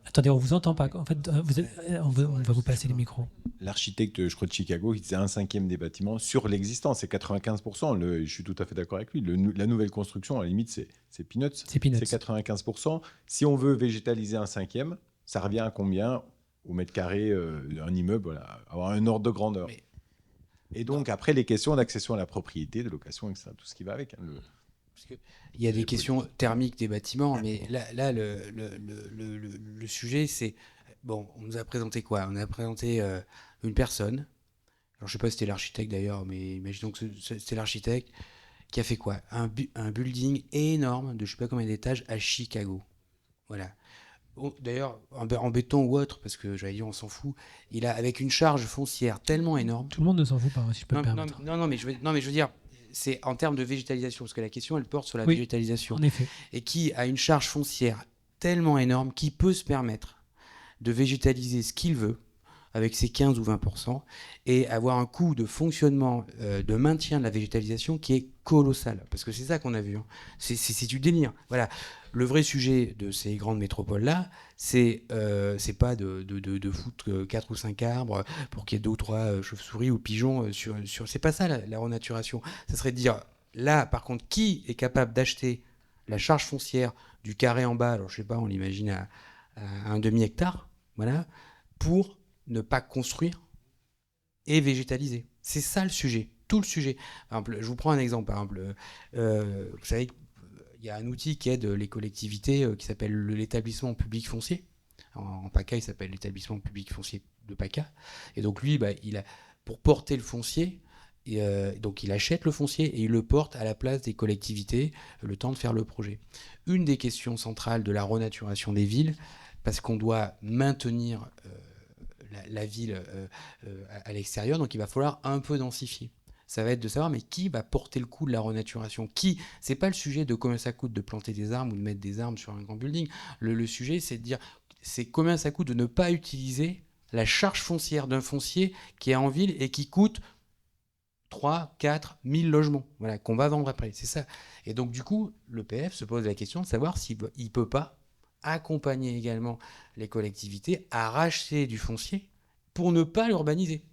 Attendez, on ne vous entend pas. En fait, on va vous passer les micros. L'architecte, je crois, de Chicago, il disait 1/5 des bâtiments sur l'existant. C'est 95%. Je suis tout à fait d'accord avec lui. La nouvelle construction, à la limite, c'est peanuts. C'est 95%. Si on veut végétaliser 1/5, ça revient à combien au mètre carré d'un immeuble, voilà, avoir un ordre de grandeur. Et donc, après, les questions d'accession à la propriété, de location, etc., tout ce qui va avec. Parce que il y a des questions thermiques des bâtiments, mais là le sujet, c'est... Bon, on nous a présenté quoi? On a présenté une personne. Alors, je ne sais pas si c'était l'architecte d'ailleurs, mais imaginons que c'était l'architecte qui a fait quoi? Un building énorme de je ne sais pas combien d'étages à Chicago. Voilà. D'ailleurs, en béton ou autre, parce que j'allais dire, on s'en fout. Il a, avec une charge foncière tellement énorme. Tout le monde ne s'en fout pas, si je peux me permettre. Non, mais je veux dire, c'est en termes de végétalisation, parce que la question, elle porte sur la végétalisation. En effet. Et qui a une charge foncière tellement énorme qu'il peut se permettre de végétaliser ce qu'il veut, avec ses 15 ou 20%, et avoir un coût de fonctionnement, de maintien de la végétalisation qui est colossal. Parce que c'est ça qu'on a vu. Hein. C'est du délire. Voilà. Le vrai sujet de ces grandes métropoles-là, c'est pas de foutre 4 ou 5 arbres pour qu'il y ait 2 ou 3 chauves-souris ou pigeons sur... C'est pas ça, la renaturation. Ça serait de dire, là, par contre, qui est capable d'acheter la charge foncière du carré en bas, alors je sais pas, on l'imagine à un demi-hectare, voilà, pour ne pas construire et végétaliser. C'est ça le sujet, tout le sujet. Par exemple, je vous prends un exemple. Par exemple, vous savez, il y a un outil qui aide les collectivités qui s'appelle l'établissement public foncier. En PACA, il s'appelle l'établissement public foncier de PACA. Et donc lui, pour porter le foncier, donc il achète le foncier et il le porte à la place des collectivités le temps de faire le projet. Une des questions centrales de la renaturation des villes, parce qu'on doit maintenir la ville à l'extérieur, donc il va falloir un peu densifier. Ça va être de savoir, mais qui va porter le coup de la renaturation? C'est pas le sujet de combien ça coûte de planter des arbres ou de mettre des arbres sur un grand building. Le sujet, c'est de dire, c'est combien ça coûte de ne pas utiliser la charge foncière d'un foncier qui est en ville et qui coûte 3, 4, 1000 logements, voilà, qu'on va vendre après. C'est ça. Et donc, du coup, l'EPF se pose la question de savoir s'il ne peut pas accompagner également les collectivités à racheter du foncier pour ne pas l'urbaniser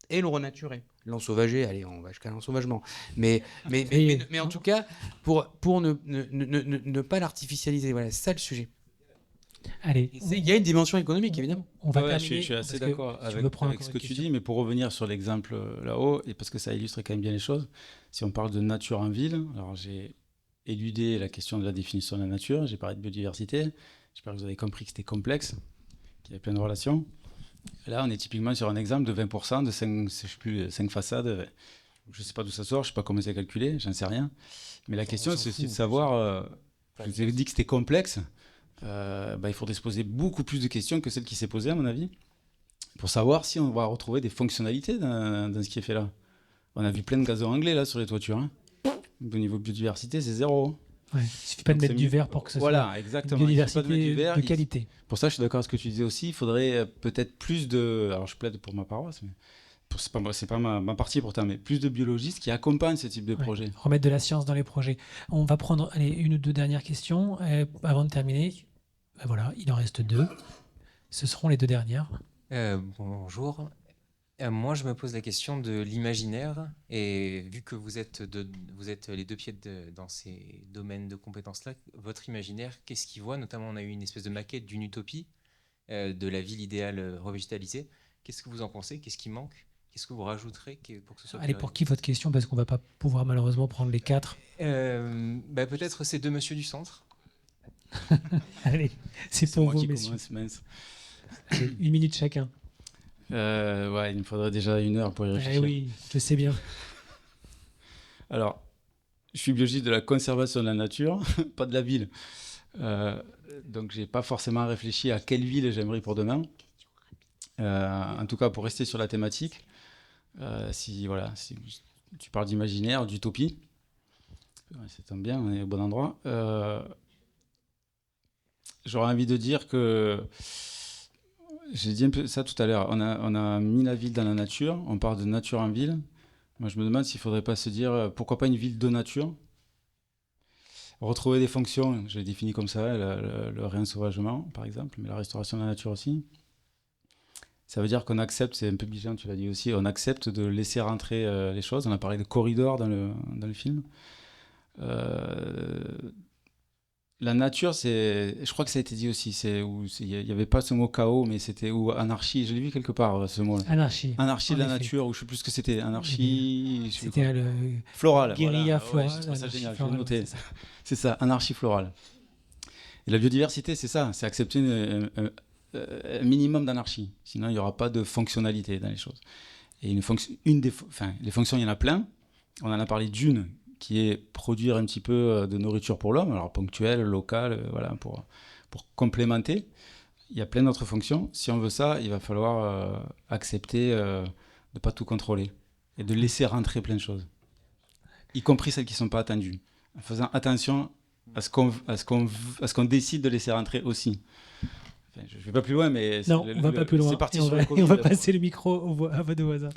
et le renaturer. L'ensauvager, allez, on va jusqu'à l'ensauvagement. Mais en tout cas, pour ne pas l'artificialiser. Voilà, c'est ça le sujet. Allez, il y a une dimension économique, évidemment. On va je suis assez d'accord avec ce que tu dis, mais pour revenir sur l'exemple là-haut, et parce que ça illustre quand même bien les choses, si on parle de nature en ville, alors j'ai éludé la question de la définition de la nature, j'ai parlé de biodiversité, j'espère que vous avez compris que c'était complexe, qu'il y avait plein de relations. Là, on est typiquement sur un exemple de 20% de 5 façades. Je ne sais pas d'où ça sort, je ne sais pas comment c'est calculé, j'en sais rien. Mais la question, c'est aussi de savoir, je vous ai dit que c'était complexe, il faudrait se poser beaucoup plus de questions que celles qui s'est posées, à mon avis, pour savoir si on va retrouver des fonctionnalités dans ce qui est fait là. On a vu plein de gazons anglais là, sur les toitures. Hein. Au niveau biodiversité, c'est 0. Ouais, il ne suffit pas de mettre du verre pour que ce soit exactement. Une biodiversité de qualité. Pour ça, je suis d'accord avec ce que tu disais aussi. Il faudrait peut-être plus de... Alors, je plaide pour ma paroisse, mais c'est pas ma partie pourtant, mais plus de biologistes qui accompagnent ce type de projet. Remettre de la science dans les projets. On va prendre une ou deux dernières questions avant de terminer. Voilà, il en reste 2. Ce seront les 2 dernières. Bonjour. Moi, je me pose la question de l'imaginaire, et vu que vous êtes les deux pieds dans ces domaines de compétences-là, votre imaginaire, qu'est-ce qu'il voit? Notamment, on a eu une espèce de maquette d'une utopie, de la ville idéale revégétalisée. Qu'est-ce que vous en pensez? Qu'est-ce qui manque? Qu'est-ce que vous rajouterez pour que ce soit Allez, pour qui votre question? Parce qu'on ne va pas pouvoir malheureusement prendre les 4. Peut-être ces deux messieurs du centre. Allez, c'est pour moi vous, qui messieurs. commence, mince. Allez, 1 minute chacun. Ouais, il me faudrait déjà 1 heure pour y réfléchir. Oui, je sais bien. Alors, je suis biologiste de la conservation de la nature, pas de la ville. Donc, j'ai pas forcément réfléchi à quelle ville j'aimerais pour demain. En tout cas, pour rester sur la thématique, si tu parles d'imaginaire, d'utopie, ça tombe bien, on est au bon endroit. J'aurais envie de dire que, j'ai dit un peu ça tout à l'heure, on a mis la ville dans la nature, on parle de nature en ville. Moi, je me demande s'il ne faudrait pas se dire, pourquoi pas une ville de nature? Retrouver des fonctions, je l'ai défini comme ça, le réensauvagement, par exemple, mais la restauration de la nature aussi. Ça veut dire qu'on accepte, c'est un peu Bijan, tu l'as dit aussi, on accepte de laisser rentrer les choses. On a parlé de corridors dans le film. La nature, je crois que ça a été dit aussi, il n'y avait pas ce mot chaos, mais c'était ou anarchie, je l'ai vu quelque part ce mot. Anarchie. Anarchie de la effet. nature, ou je ne sais plus ce que c'était, anarchie. C'était le florale. guérilla voilà. florale. Je trouve ça anarchie génial, je florale, l'ai noté. c'est ça. C'est ça, anarchie florale. Et la biodiversité, c'est ça, c'est accepter un minimum d'anarchie. Sinon, il n'y aura pas de fonctionnalité dans les choses. Et les fonctions, il y en a plein. On en a parlé d'une qui est produire un petit peu de nourriture pour l'homme, alors ponctuelle, locale, voilà, pour complémenter. Il y a plein d'autres fonctions. Si on veut ça, il va falloir accepter de ne pas tout contrôler et de laisser rentrer plein de choses, y compris celles qui ne sont pas attendues, en faisant attention à ce qu'on décide de laisser rentrer aussi. Enfin, je ne vais pas plus loin, mais... Non, on ne va pas plus loin. C'est parti Et sur le Covid. on va passer le micro à votre voisin.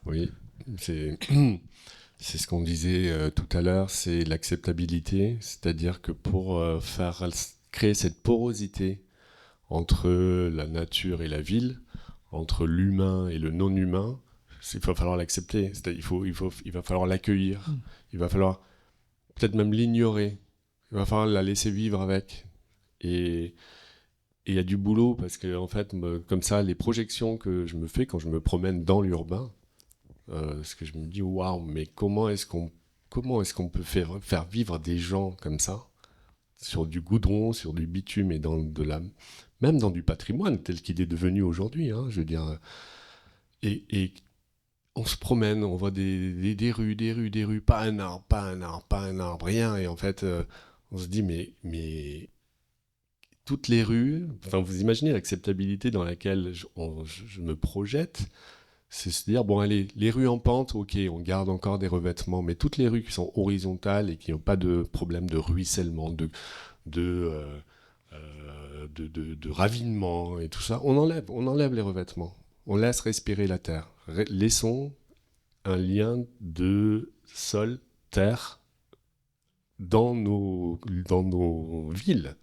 Oui, c'est ce qu'on disait tout à l'heure, c'est l'acceptabilité, c'est-à-dire que pour créer cette porosité entre la nature et la ville, entre l'humain et le non-humain, il va falloir l'accepter, il va falloir l'accueillir, il va falloir peut-être même l'ignorer, il va falloir la laisser vivre avec. Et il y a du boulot, parce que en fait, comme ça, les projections que je me fais quand je me promène dans l'urbain, parce que je me dis, waouh, mais comment est-ce qu'on peut faire vivre des gens comme ça, sur du goudron, sur du bitume, et même dans du patrimoine tel qu'il est devenu aujourd'hui, hein, je veux dire. Et on se promène, on voit des rues, pas un arbre, rien. Et en fait, on se dit, mais toutes les rues, enfin, vous imaginez l'acceptabilité dans laquelle je me projette. C'est se dire, bon allez, les rues en pente, ok, on garde encore des revêtements, mais toutes les rues qui sont horizontales et qui n'ont pas de problème de ruissellement, de ravinement et tout ça, on enlève les revêtements. On laisse respirer la terre. Laissons un lien de sol-terre dans nos villes.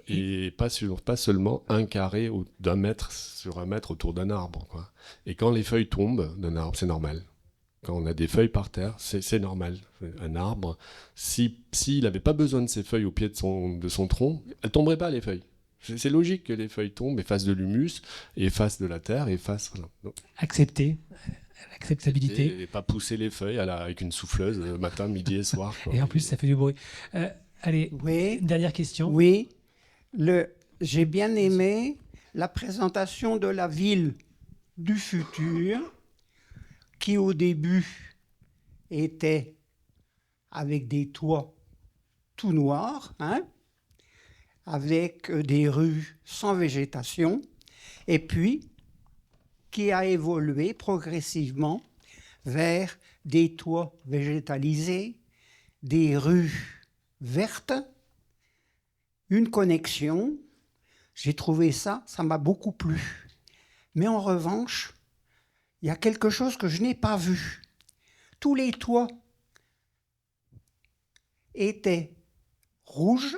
Et pas seulement un carré d'un mètre sur un mètre autour d'un arbre, quoi. Et quand les feuilles tombent d'un arbre, c'est normal. Quand on a des feuilles par terre, c'est normal. Un arbre, s'il n'avait pas besoin de ces feuilles au pied de son tronc, elles ne tomberaient pas, les feuilles. C'est logique que les feuilles tombent et fassent de l'humus, et fassent de la terre, et fassent... Voilà. Donc, Accepter, l'acceptabilité. et pas pousser les feuilles avec une souffleuse matin, midi et soir, quoi. Et en plus, ça fait du bruit. Allez, Oui, une dernière question. oui. J'ai bien aimé la présentation de la ville du futur, qui au début était avec des toits tout noirs, hein, avec des rues sans végétation, et puis qui a évolué progressivement vers des toits végétalisés, des rues vertes, une connexion. J'ai trouvé ça m'a beaucoup plu. Mais en revanche, il y a quelque chose que je n'ai pas vu. Tous les toits étaient rouges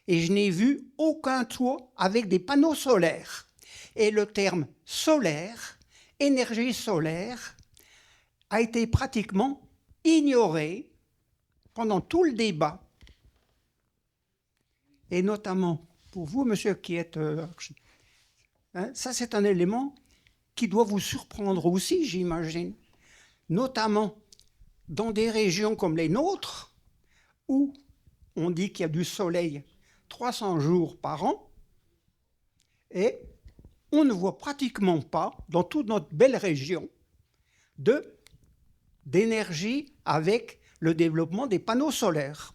et je n'ai vu aucun toit avec des panneaux solaires. Et le terme solaire, énergie solaire, a été pratiquement ignoré pendant tout le débat. Et notamment pour vous, monsieur, qui êtes... ça, c'est un élément qui doit vous surprendre aussi, j'imagine. Notamment dans des régions comme les nôtres, où on dit qu'il y a du soleil 300 jours par an, et on ne voit pratiquement pas, dans toute notre belle région, d'énergie avec le développement des panneaux solaires.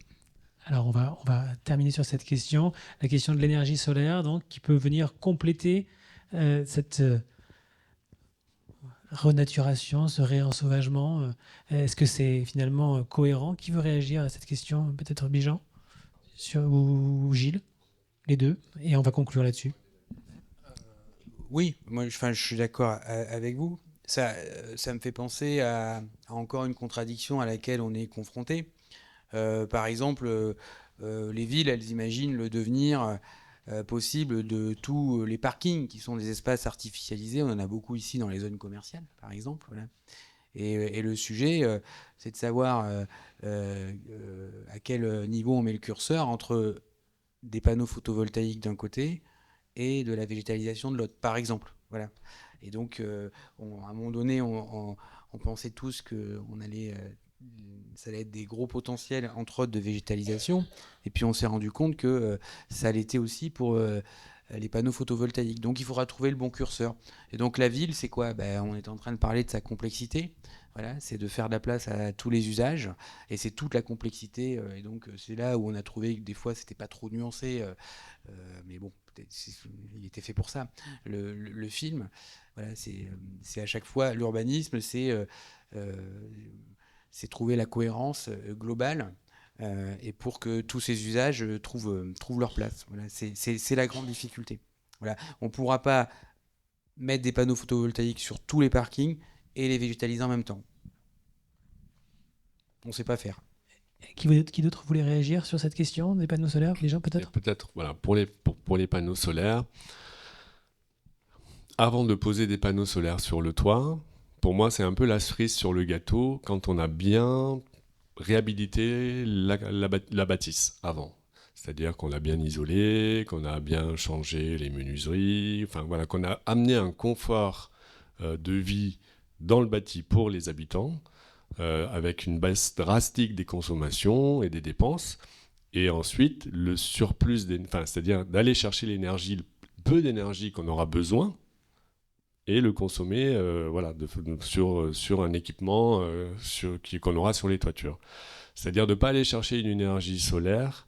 Alors, on va terminer sur cette question, la question de l'énergie solaire, donc, qui peut venir compléter cette renaturation, ce réensauvagement. Est-ce que c'est finalement cohérent? Qui veut réagir à cette question? Peut-être Bijan ou Gilles? Les deux. Et on va conclure là-dessus. Oui, moi, je suis d'accord avec vous. Ça me fait penser à encore une contradiction à laquelle on est confronté. Par exemple, les villes, elles imaginent le devenir possible de tous les parkings qui sont des espaces artificialisés. On en a beaucoup ici dans les zones commerciales, par exemple. Voilà. Et le sujet, c'est de savoir à quel niveau on met le curseur entre des panneaux photovoltaïques d'un côté et de la végétalisation de l'autre, par exemple. Voilà. Et donc, à un moment donné, on pensait tous que ça allait être des gros potentiels, entre autres, de végétalisation. Et puis, on s'est rendu compte que ça l'était aussi pour les panneaux photovoltaïques. Donc, il faudra trouver le bon curseur. Et donc, la ville, c'est quoi? On est en train de parler de sa complexité. Voilà, c'est de faire de la place à tous les usages. Et c'est toute la complexité. Et donc, c'est là où on a trouvé que des fois, c'était pas trop nuancé. Mais bon, il était fait pour ça. Le film, voilà, c'est à chaque fois l'urbanisme, c'est trouver la cohérence globale et pour que tous ces usages trouvent leur place. Voilà, c'est la grande difficulté. Voilà, on ne pourra pas mettre des panneaux photovoltaïques sur tous les parkings et les végétaliser en même temps. On ne sait pas faire. Qui d'autre voulait réagir sur cette question des panneaux solaires? Les gens, peut-être? Peut-être, voilà, pour les panneaux solaires, avant de poser des panneaux solaires sur le toit, pour moi, c'est un peu la cerise sur le gâteau quand on a bien réhabilité la bâtisse avant. C'est-à-dire qu'on l'a bien isolée, qu'on a bien changé les menuiseries, enfin voilà, qu'on a amené un confort de vie dans le bâti pour les habitants, avec une baisse drastique des consommations et des dépenses. Et ensuite, le surplus, c'est-à-dire d'aller chercher l'énergie, le peu d'énergie qu'on aura besoin, et le consommer sur un équipement qu'on aura sur les toitures. C'est-à-dire de ne pas aller chercher une énergie solaire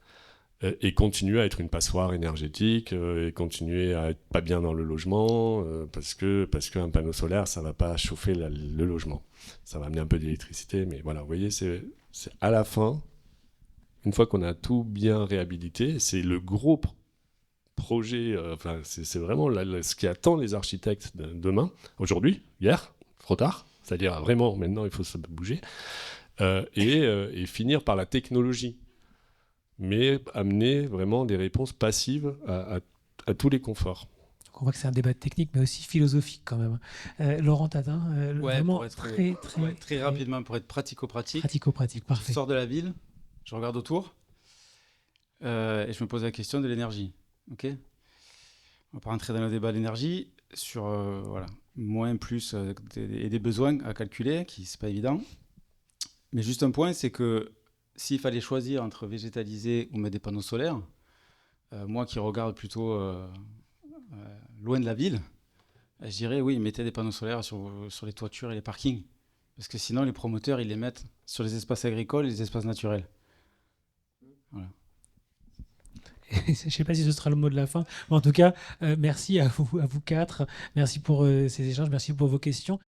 et continuer à être une passoire énergétique et continuer à être pas bien dans le logement parce qu'un panneau solaire, ça ne va pas chauffer le logement. Ça va amener un peu d'électricité, mais voilà, vous voyez, c'est à la fin, une fois qu'on a tout bien réhabilité, c'est le gros projet, c'est vraiment ce qui attend les architectes demain, aujourd'hui, hier, trop tard, c'est-à-dire vraiment maintenant il faut se bouger, et finir par la technologie, mais amener vraiment des réponses passives à tous les conforts. Donc on voit que c'est un débat technique mais aussi philosophique quand même. Laurent Tadin, vraiment très rapidement, pour être pratico-pratique. Pratico-pratique, parfait. Je sors de la ville, je regarde autour, et je me pose la question de l'énergie. Ok, on va pas rentrer dans le débat de l'énergie sur moins, plus et des besoins à calculer, qui c'est pas évident. Mais juste un point, c'est que s'il fallait choisir entre végétaliser ou mettre des panneaux solaires, moi qui regarde plutôt loin de la ville, je dirais oui, mettez des panneaux solaires sur les toitures et les parkings, parce que sinon les promoteurs ils les mettent sur les espaces agricoles et les espaces naturels. Voilà. Je ne sais pas si ce sera le mot de la fin, mais en tout cas, merci à vous quatre. Merci pour ces échanges, merci pour vos questions.